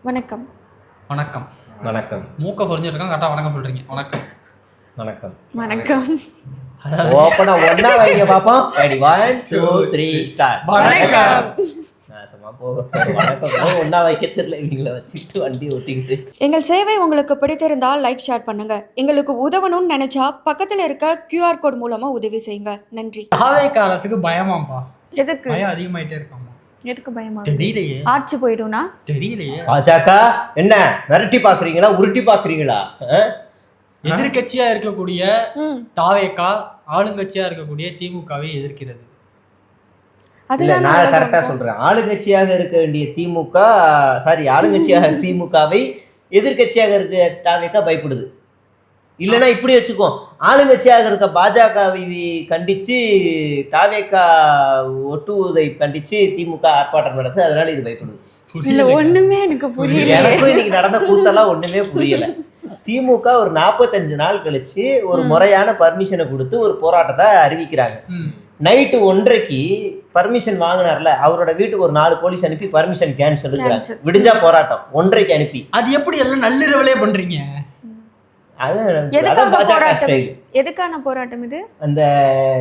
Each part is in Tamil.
வணக்கம். வணக்கம். வணக்கம். மூக்க சொரிஞ்சிருக்கான், கரெக்டாக வணக்கம் சொல்றீங்க. வணக்கம். வணக்கம். வணக்கம். ஓப்பனா ஒண்ணா வைங்க பாப்போம். Ready 1 2 3 start. வணக்கம். நாசமா போக வணக்கம் ஒண்ணா வைக்க தெரியல, நீங்கள வச்சுட்டு வண்டி ஓட்டிக்கிட்டு. எங்கள் சேவை உங்களுக்கு பிடித்திருந்தால் லைக் ஷேர் பண்ணுங்க. எங்களுக்கு உதவணும்னு நினைச்சா பக்கத்துல இருக்க QR கோட் மூலமா உதவி செய்யுங்க. நன்றி. தாவேக்கா அரசுக்கு பயமாம்பா. எதுக்கு பயம் அதிகமாயிட்டே இருக்காமா? எதுக்கு பயமா? தெரியலையே. ஆட்சி போயிடும்னா தெரியலையே. பாஜக என்ன மிரட்டி பாக்குறீங்களா, உருட்டி பாக்குறீங்களா? எதிர்கட்சியா இருக்கக்கூடிய தாவேக்கா ஆளுங்கட்சியா இருக்கக்கூடிய திமுகவை எதிர்க்கிறது. இல்ல, நான் கரெக்டா சொல்றேன். ஆளுங்கட்சியாக இருக்க வேண்டிய திமுக, ஆளுங்கட்சியாக திமுகவை எதிர்கட்சியாக இருக்க தாவேக்கா பயப்படுது. இல்லைன்னா இப்படி வச்சுக்கோ, ஆளுங்கட்சியாக இருக்க பாஜகவை கண்டிச்சு தாவேக்கா ஒட்டுவதை கண்டிச்சு திமுக ஆர்ப்பாட்டம் நடத்துது. அதனால இது பயப்படுது. இல்ல, ஒண்ணுமே எனக்கு புரியல. எனக்கும் இன்னைக்கு நடந்த கூத்தெல்லாம் ஒண்ணுமே புரியல. திமுக ஒரு 45 நாள் கழிச்சு ஒரு முறையான பர்மிஷனை கொடுத்து ஒரு போராட்டத்தை அறிவிக்கிறாங்க. நைட்டு 1:30க்கு பர்மிஷன் வாங்கினார்ல, அவரோட வீட்டுக்கு ஒரு 4 போலீஸ் அனுப்பி பர்மிஷன் கேன்சல். விடிஞ்சா போராட்டம் 1:30க்கு அனுப்பி. அது எப்படி எல்லாம் நள்ளிரவிலே பண்றீங்க? எதுக்கான போராட்டம் இது? அந்த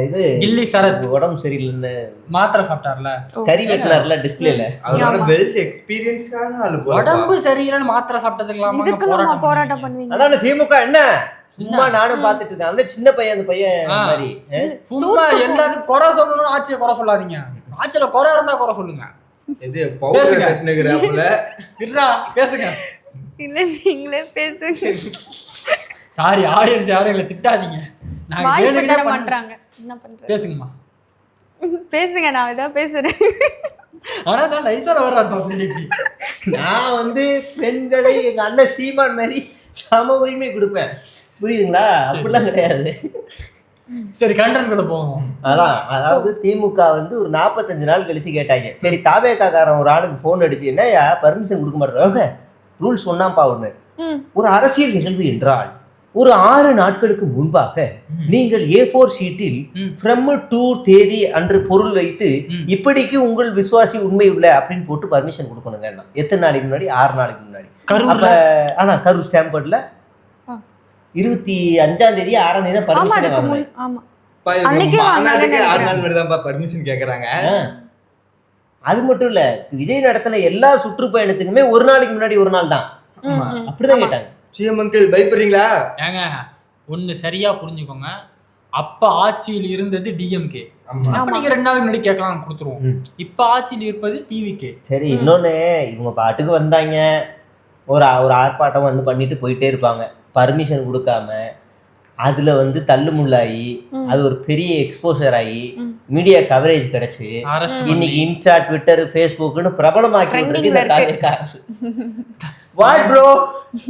இது கில்லி சரத் உடம்பு சரியில்லைன்னு மாத்திரை சாப்பிட்டார்ல, கறி வெட்டினார்ல டிஸ்பிளேல. அவரோட வெல் எக்ஸ்பீரியன்ஸான ஆளு. உடம்பு சரியில்லைன்னு மாத்திரை சாப்பிட்டதுக்கெல்லாம் போராட்டம் பண்ணுவீங்க? அதான திமுக என்ன சும்மா நானும் பாத்துட்டு இருக்கேன். அவனே சின்ன பையன், அந்த பையன் மாதிரி சும்மா எல்லாத்துக்கும் குறை சொல்லணும். ஆட்சியை குறை சொல்லாதீங்க. ஆட்சியில குறை இருந்தா குறை சொல்லுங்க. இது பவுடர் கட்டினுக்குறாப்புல. விட்றா, பேசுங்க. இல்ல, நீங்களே பேசுங்க. சாரி, ஆடியன்ஸ் யாரும் எங்களை திட்டாதீங்க. நாங்க வேணும்னே பண்றாங்க. என்ன பண்றீங்க? பேசுங்கம்மா, பேசுங்க. நான் ஏதாவது பேசுறேன். ஆனா நான் நைஸா வர்றாரு. நான் பெண்களை எங்க அண்ணன் சீமான் மாதிரி சம உரிமை கொடுப்பேன், புரியுதுங்களா? அப்படிலாம் கிடையாது. சரி, கண்டென்ட் கூட போவோம். அதாவது திமுக ஒரு 45 நாள் கழிச்சு கேட்டாங்க. சரி, தாவேக்காரன் ஒரு ஆளுக்கு போன் அடிச்சு, என்னையா பர்மிஷன் கொடுக்க மாட்டேறாங்க, ரூல்ஸ் ஒன்னாம்பா ஒண்ணு. ஒரு அரசியல் நிகழ்வு என்றால் ஒரு 6 நாட்களுக்கு முன்பாக நீங்கள் A4 ஷீட்டில் ஃப்ரம் டு தேதி அன்று பொருள் வைத்து இப்படிக்கு உங்கள் விசுவாசி உண்மை உள்ள அப்படின்னு போட்டு பர்மிஷன் கொடுக்கணுங்க. எத்தனை நாளைக்கு முன்னாடி? 6 நாளைக்கு முன்னாடி. அதான் கரூர் ஸ்டாம்பர்ட்ல 25ஆம் தேதி 6ஆம் தேதி பர்மிஷன் வாங்கினேன். பர்மிஷன் கேக்குறாங்க. அது மட்டும் இல்ல, விஜய் நடத்தின எல்லா சுற்றுப்பயணத்துக்குமே ஒரு நாளைக்கு முன்னாடி ஒரு நாள் தான். அப்படிதான் கேட்டாங்க. சிஎம் அங்கிள் பயப்படுறீங்களா? ஏங்க, ஒண்ணு சரியா புரிஞ்சுக்கோங்க. அப்ப ஆட்சியில் இருந்தது டிஎம்கே. நீங்க 2 நாளுக்கு முன்னாடி கேட்கலாம், கொடுத்துருவோம். இப்ப ஆட்சியில் இருப்பது டிவிகே. சரி, இன்னொன்னு, இவங்க பாட்டுக்கு வந்தாங்க, ஒரு ஆர்ப்பாட்டம் பண்ணிட்டு போயிட்டே இருப்பாங்க. பர்மிஷன் கொடுக்காம அதுல தள்ளுமுள்ளாகி அது ஒரு பெரிய எக்ஸ்போசர் ஆகி மீடியா கவரேஜ் கிடைச்சு இன்னைக்கு இன்ஸ்டா, ட்விட்டர், ஃபேஸ்புக்னு பிரபலமாக்கி விட்டுருக்கு இந்த தாவேக்கா அரசு. வாட் ப்ரோ,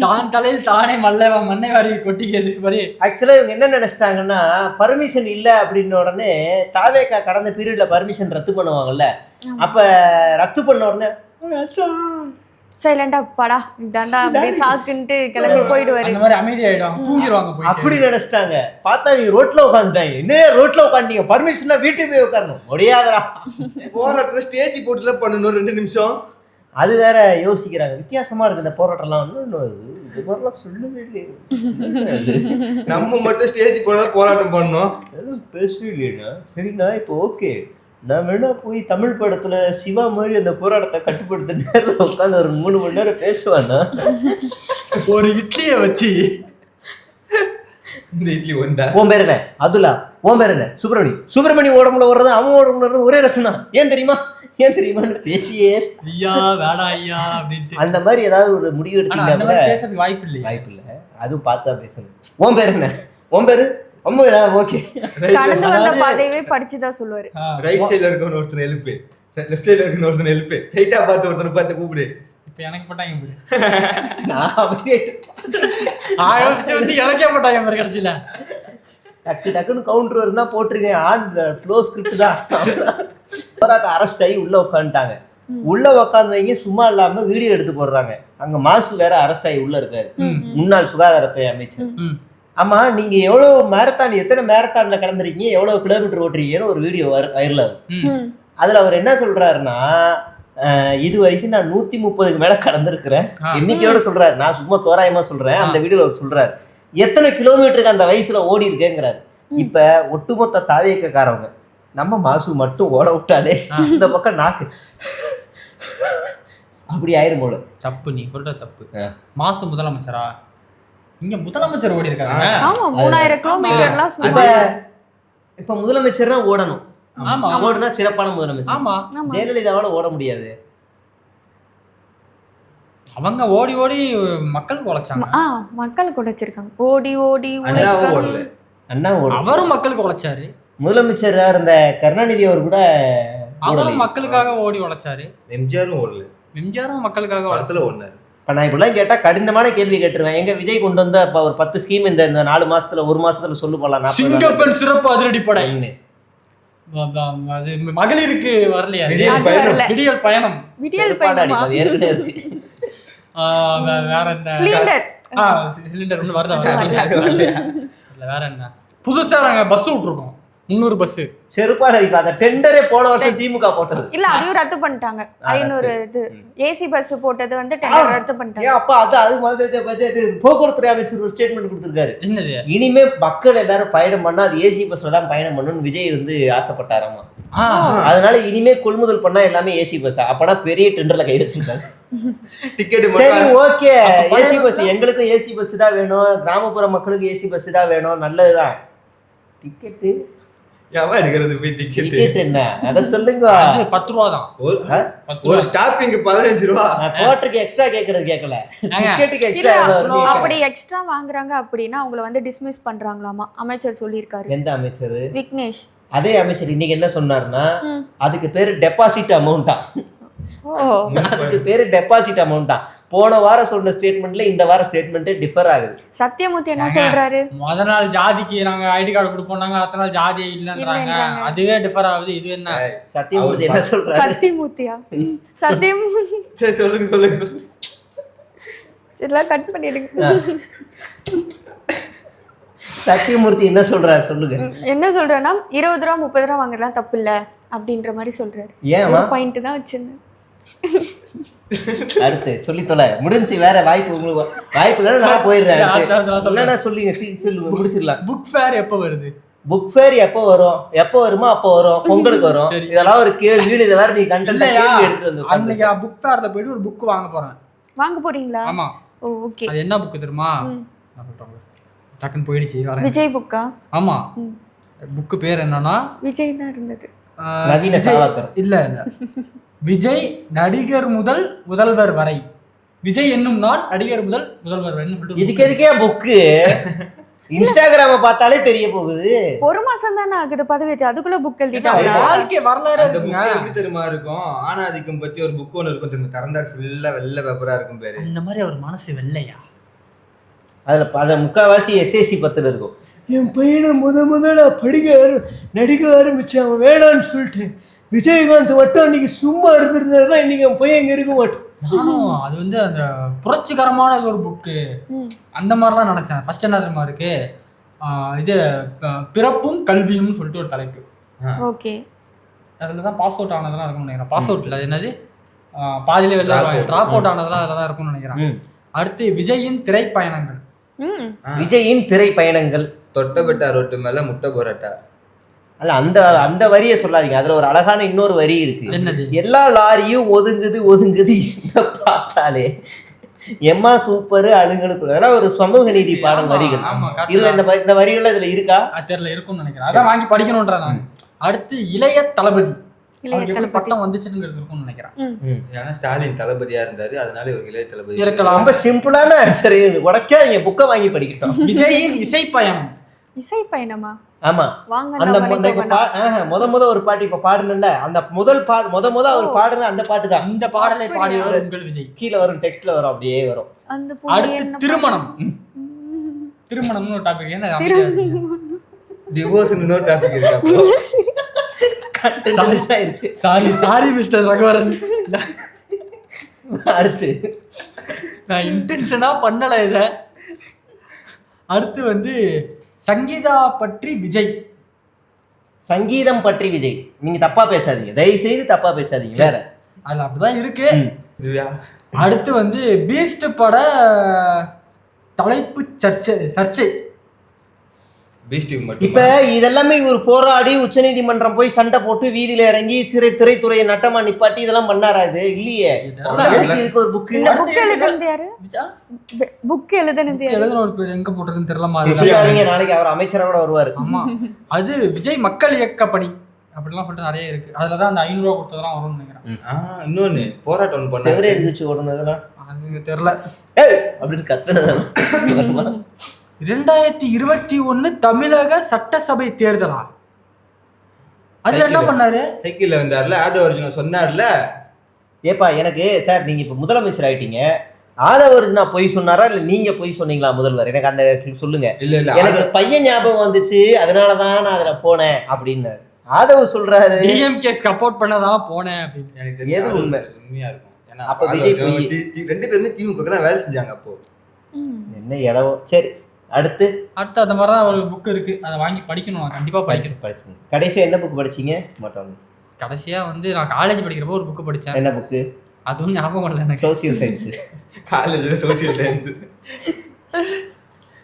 தான் தலையில் தானே மண்ணை வாரி கொட்டிக்கிறது. ஆக்சுவலா இவங்க என்ன நினைச்சிட்டாங்கன்னா, பர்மிஷன் இல்ல அப்படின்ன உடனே தாவேக்கா கடந்த பீரியட்ல பர்மிஷன் ரத்து பண்ணுவாங்கல்ல, அப்ப ரத்து பண்ண உடனே சைலண்டா படா இதாண்டா அப்படியே சாக்குன்ட்டு கிளம்பி போயிடுவாரு. அந்த மாதிரி அமைதியாயிடும், தூங்கிடுவாங்க. அப்படி நினைச்சிட்டாங்க. பார்த்தா இவங்க ரோட்ல உட்காந்துட்டாங்க. இன்னும் ரோட்ல உட்காந்தீங்க, பர்மிஷன்னா வீட்டுக்கு போய் உட்காரணும். முடியாதரா, போராட்டத்துல ஸ்டேஜ் போட்டுல பண்ணணும் 2 நிமிஷம். அது வேற யோசிக்கிறாங்க. வித்தியாசமா இருக்கு இந்த போராட்டம்லாம். இது மாதிரிலாம் சொல்லவே இல்லையே. நம்ம மட்டும் ஸ்டேஜ் போட போராட்டம் பண்ணோம், பேசவே இல்லையா? சரிண்ணா, இப்போ ஓகே, நான் வேணா போய் தமிழ் படத்துல சிவா மாதிரி அந்த போராட்டத்தை கட்டுப்படுத்த நேரில் உட்காந்து ஒரு 3 மணி நேரம் பேசுவானா? ஒரு இட்லியை வச்சு இந்த இட்லி வந்தா உன் பேர் என்ன? அதுலா. உன் பேர் என்ன? சுப்பிரமணி உடம்புல வர்றது அவன் உடம்புல வர்றது ஒரே ரத்தம் தான். ஏன் தெரியுமான்னு பேசியே ஐயா வேடா ஐயா அப்படின்ட்டு அந்த மாதிரி ஏதாவது ஒரு முடிவு எடுத்தீங்கன்னா பேசுறதுக்கு வாய்ப்பு இல்லை. அதுவும் பார்த்தா பேசணும். உன் பேர் என்ன? உன் பேரு ஓகே. கடந்து வந்த பாதையவே படிச்சுதான் சொல்லுவாரு. ரைட் சைடுல இருக்கவன ஒருத்தனை எழுப்பு, லெஃப்ட் சைடுல இருக்கவன ஒருத்தனை எழுப்பு, ஸ்ட்ரைட்டா பார்த்து ஒருத்தனை பார்த்து கூப்பிடு. இப்ப எனக்கு போட்டாங்க இப்படி. நான் அப்படியே எனக்கே போட்டாங்க கடைசியில. டக்குன்னு கவுண்டர் வருதுன்னா போட்டிருக்கேன். ஆன் ஃப்ளோ ஸ்கிரிப்ட் தான். போராட்டம் அரெஸ்ட் ஆகி உள்ள உட்காந்துட்டாங்க. உள்ள உட்காந்து வைங்க, சும்மா இல்லாம வீடியோ எடுத்து போடுறாங்க. அங்க மாசு வேற அரெஸ்ட் ஆகி உள்ள இருக்காரு, முன்னாள் சுகாதாரத்துறை அமைச்சர். ஆமா, நீங்க எத்தனை மேரத்தான்ல கலந்துருக்கீங்க, எவ்வளவு கிலோமீட்டர் ஓட்டுறீங்கன்னு ஒரு வீடியோ வைரல் ஆகும். அதுல அவர் என்ன சொல்றாருன்னா, இது வரைக்கும் நான் 130க்கு மேல கடந்திருக்கிறேன். இன்னைக்கோட சொல்றாரு, நான் சும்மா தோராயமா சொல்றேன். அந்த வீடியோல அவர் சொல்றாரு எத்தனை கிலோமீட்டருக்கு அந்த வயசுல ஓடி இருக்கேங்கிறாரு. இப்ப ஒட்டுமொத்த தாவேக்காரவங்க நம்ம மாசு மட்டும் ஓட விட்டாலே இந்த பக்கம் நாக்கு அப்படி ஆயிரும் போல. தப்பு, நீ சொல்ற தப்பு. மாசு முதலமைச்சரா? இங்க முதலமைச்சர் ஓடி இருக்காங்க. ஆமா 3000 கிலோமீட்டர்லாம் இப்ப முதலமைச்சர் தான் ஓடணும். ஆமா, ஓடுனா சிறப்பான முதலமைச்சர். ஆமா, ஜெயலலிதாவால ஓட முடியாது. அவங்க ஓடி ஓடி மக்களுக்கு உழைச்சாங்க. மக்களுக்கு உழைச்சிருக்காங்க. ஓடி ஓடி அண்ணா அவரும் மக்களுக்கு உழைச்சாரு. முதலமைச்சரா இருந்த கருணாநிதி அவர் கூட அவரும் மக்களுக்காக ஓடி உழைச்சாரு. எம்ஜிஆரும் ஓடல. எம்ஜிஆரும் மக்களுக்காக படத்துல ஓடினாரு. இப்போ நான் இப்படிலாம் கேட்டால் கடினமான கேள்வி கேட்டுருவேன். எங்க விஜய் கொண்டு வந்த இப்போ ஒரு 10 ஸ்கீம் இந்த 4 மாசத்துல 1 மாசத்துல சொல்லு போலாம். சிங்கப்பெண் சிறப்பு அதிரடிப்படை, அது மகளிருக்கு வரலையா? விடியல் பயணம், விடியல் பயணம் ஏற்கனவே இருக்கு. வேற என்ன? சிலிண்டர் ஒன்று வருதா? வேற என்ன புதுசா நாங்க பஸ் விட்டுருக்கோம், 300 பஸ். செருப்பாடு அடிப்பா. அந்த டெண்டரே போன வருஷம் திமுக போட்டது இல்ல, அதையும் ரத்து பண்ணிட்டாங்க. 500 இது ஏசி பஸ் போட்டது வந்து டெண்டர் ரத்து பண்ணிட்டாங்க. ஏன் அப்பா அது மாதிரி போக்குவரத்துறை அமைச்சர் ஒரு ஸ்டேட்மெண்ட் கொடுத்திருக்காரு. என்னது? இனிமே மக்கள் எல்லாரும் பயணம் பண்ணா அது ஏசி பஸ்ல தான் பயணம் பண்ணணும்னு விஜய் வந்து ஆசைப்பட்டாராமா. அதனால இனிமே கொள்முதல் பண்ணா எல்லாமே ஏசி பஸ். அப்பனா பெரிய டெண்டர்ல கை வச்சிருக்காங்க. டிக்கெட் சரி, ஓகே, ஏசி பஸ் எங்களுக்கும் ஏசி பஸ் தான் வேணும், கிராமப்புற மக்களுக்கு ஏசி பஸ் தான் வேணும், நல்லதுதான். டிக்கெட்டு எடுக்கிறது போய் டிக்கெட் என்ன அத சொல்லுங்க. 10 ரூபா தான் ஒரு ஸ்டாப்பிங். 15 ரூபா. குவார்ட்டருக்கு எக்ஸ்ட்ரா கேக்குறது கேட்கல, டிக்கெட்டுக்கு எக்ஸ்ட்ரா. அப்படி எக்ஸ்ட்ரா வாங்குறாங்க அப்படின்னா அவங்கள வந்து டிஸ்மிஸ் பண்றாங்களாமா, அமைச்சர் சொல்லியிருக்காரு. எந்த அமைச்சர்? விக்னேஷ். அதே அமைச்சர் இன்னைக்கு என்ன சொன்னாருன்னா, அதுக்கு பேரு டெபாசிட் அமௌண்டா. அதுக்கு பேரு டெபாசிட் அமௌண்டா. போன வாரம் சொன்ன ஸ்டேட்மெண்ட்ல இந்த வாரம் ஸ்டேட்மெண்ட் டிஃபர் ஆகுது. சத்தியமூர்த்தி என்ன சொல்றாரு? முத நாள் ஜாதிக்கு நாங்க ஐடி கார்டு கொடுப்போம், அடுத்த நாள் ஜாதியே இல்லன்றாங்க. அதுவே டிஃபர் ஆகுது. இது என்ன? சத்தியமூர்த்தி என்ன சொல்றாரு? சத்தியமூர்த்தியா? சத்தியமூர்த்தி சரி சொல்லுங்க. சரிலாம் கட் பண்ணிடுங்க. சத்தியமூர்த்தி என்ன சொல்றாரு சொல்லுங்க. என்ன சொல்றேன்னா 20 ரூபா 30 ரூபா வாங்குறதுலாம் தப்பு இல்ல அப்படின்ற மாதிரி சொல்றாரு. ஏன் பாயிண்ட் தான் வச்சிருந்தேன். அடுத்து சொல்லி தொலை முடிஞ்சு. வேற வாய்ப்பு உங்களுக்கு வாய்ப்பு இல்லை, நான் போயிடுறேன். சொல்லுங்க, முடிச்சிடலாம். புக் ஃபேர் எப்போ வருது? புக் ஃபேர் எப்போ வரும்? எப்போ வருமோ அப்போ வரும், பொங்கலுக்கு வரும். இதெல்லாம் ஒரு கேள்வி. இதை வேற நீ கண்டென்ட் எடுத்துட்டு வந்து அன்னைக்கு புக் ஃபேர்ல போயிட்டு ஒரு புக் வாங்க போறேன். வாங்க போறீங்களா? ஆமா. ஓகே. அது என்ன புக் தெரியுமா? டக்குன்னு போயிடுச்சு. விஜய் புக்கா? ஆமா. புக் பேர் என்னன்னா விஜய் தான் இருந்தது. நவீன சாவர்கர். இல்ல விஜய் நடிகர் முதல் முதல்வர் வரை. விஜய் என்னும் நான் நடிகர் முதல் முதல்வர் வரை சொல்லிட்டு. இதுக்கு எதுக்கே புக்கு? இன்ஸ்டாகிராம பார்த்தாலே தெரிய போகுது. ஒரு மாசம் தானே ஆகுது பதவி, அதுக்குள்ள புக் எழுதிட்டாங்க. வாழ்க்கை வரலாறு அந்த புக் எப்படி தெரியுமா இருக்கும்? ஆணாதிக்கம் பத்தி ஒரு புக் ஒன்று இருக்கும் தெரியுமா? திறந்தார் ஃபுல்லா வெள்ளை பேப்பரா இருக்கும் பேரு. இந்த மாதிரி அவர் மனசு வெள்ளையா? அதுல முக்காவாசி எஸ்எஸ்சி 10 இருக்கும். என் பையனை முதல்ல நடிக்க ஆரம்பிச்சான், அவன் வேணான்னு சொல்லிட்டு விஜயகாந்த் மட்டும் அன்னைக்கு சும்மா இருந்திருந்தாருன்னா இன்னைக்கு என் பையன் இங்க இருக்க மாட்டேன். நானும் அது வந்து அந்த புரட்சிகரமான ஒரு புக்கு அந்த மாதிரிலாம் நினைச்சேன். ஃபர்ஸ்ட் என்ன தெரியுமா இருக்கு? இது பிறப்பும் கல்வியும் சொல்லிட்டு ஒரு தலைப்பு. ஓகே. அதில் தான் பாஸ் அவுட் ஆனதெல்லாம் இருக்கும்னு நினைக்கிறேன். பாஸ் அவுட் இல்லை, என்னது பாதியிலே வெளில ட்ராப் அவுட் ஆனதெல்லாம் அதில் தான் இருக்கும்னு நினைக்கிறேன். அடுத்து விஜயின் திரைப்பயணங்கள். விஜயின் திரைப்பயணங்கள். தொட்டபெட்டா ரோட்டு மேல முட்டை போராட்டா. அல்ல, அந்த வரியை சொல்லாதீங்க. அதுல ஒரு அழகான இன்னொரு வரி இருக்கு. என்னது? எல்லா லாரியும் ஒதுங்குது என்ன பார்த்தாலே எம்மா சூப்பர் அழுங்களுக்கு. அதெல்லாம் ஒரு சமூக நீதி பாடல் வரிகள். இதுல இந்த வரிகள் இதுல இருக்கா? தெரியல, இருக்கும்னு நினைக்கிறேன். அதான் வாங்கி படிக்கணும்ன்ற நான். அடுத்து இளைய தளபதி. பட்டம் வந்துச்சுன்னு இருக்கும்னு நினைக்கிறேன். ஏன்னா ஸ்டாலின் தளபதியா இருந்தாரு, அதனால ஒரு இளைய தளபதி இருக்கலாம். ரொம்ப சிம்பிளான ஆன்சர். உடக்காதீங்க, புக்கை வாங்கி படிக்கட்டும். விஜயின் இசைப்பயணம். இசைப்பயணமா? ஆமா. அந்த முத ஒரு பாட்டு இப்ப பாடுனல, அந்த முதல் முத அவர் பாடுன அந்த பாட்டு தான். இந்த பாடலை பாடியவர் உங்கள் விஜய். கீழே வரும், டெக்ஸ்ட்ல வரும், அப்படியே வரும். அடுத்து திருமணம். திருமணம்னு ஒரு டாபிக். என்ன டிவோர்ஸ் இன்னொரு டாபிக் இருக்கு. Sorry mister Raghuvaran. அடுத்து நான் இன்டென்ஷனா பண்ணல இத. அடுத்து வந்து சங்கீதா பற்றி விஜய். சங்கீதம் பற்றி விஜய். நீங்க தப்பா பேசாதீங்க, தயவு செய்து தப்பா பேசாதீங்க. வேற அது அப்படிதான் இருக்கு. இதுயா அடுத்து வந்து பீஸ்ட் பட தலைப்பு சர்ச்சை. இப்ப இதெல்லாமே இவர் போராடி உச்சநீதிமன்றம் போய் சண்டை போட்டு வீதியில இறங்கி திரைத்துறையை நட்டமா நிப்பாட்டி இதெல்லாம் பண்ணாரா? இது இல்லையே. இதுக்கு ஒரு புக். இந்த புக் எழுதுனது யாரு? புக் எழுதுனது யாரு? எழுதுன ஒரு பேர் எங்க போட்டிருக்குன்னு தெரியல. நாளைக்கு அவர் அமைச்சரோட வருவாரு. ஆமா, அது விஜய் மக்கள் இயக்க பணி அப்படிலாம் சொல்லிட்டு நிறைய இருக்கு. அதுலதான் அந்த 500 ரூபா கொடுத்ததெல்லாம் வரும்னு நினைக்கிறேன். இன்னொன்னு போராட்டம் பண்ண செவரே இருந்துச்சு ஓடுனதெல்லாம் அது தெரியல அப்படின்னு கத்துனதெல்லாம். 2021 தமிழக சட்டசபை தேர்தலா? அது என்ன பண்ணாரு? சைக்கிள்ல வந்தார்ல, அது ஒரிஜினல் சொன்னார்ல. ஏப்பா எனக்கு சார், நீங்க இப்ப முதலமைச்சர் ஆயிட்டீங்க, ஆதவர்ஜுனா பொய் சொன்னாரா இல்ல நீங்க பொய் சொன்னீங்களா முதல்வர்? எனக்கு அந்த சொல்லுங்க. இல்ல எனக்கு பையன் ஞாபகம் வந்துச்சு, அதனாலதான் நான் அதுல போனேன் அப்படின்னு ஆதவ் சொல்றாரு. டிஎம்கே சப்போர்ட் பண்ணதான் போனேன் அப்படின்னு. எனக்கு தெரியாது. உண்மையா இருக்கும். ஏன்னா அப்ப விஜய் ரெண்டு பேருமே திமுக தான் வேலை செஞ்சாங்க அப்போ. என்ன இடம். சரி, அடுத்து அந்த மாதிரி தான் ஒரு புக் இருக்கு, அதை வாங்கி படிக்கணும். நான் கண்டிப்பா படிக்கணும். கடைசியா என்ன புக் படிச்சீங்க? மட்டும் கடைசியா வந்து நான் காலேஜ் படிக்கிறப்போ ஒரு புக் படிச்சேன். என்ன புக்கு? அதுவும் ஞாபகம் இல்லை எனக்கு. Social science. காலேஜ்ல சோசியல் சயின்ஸ்.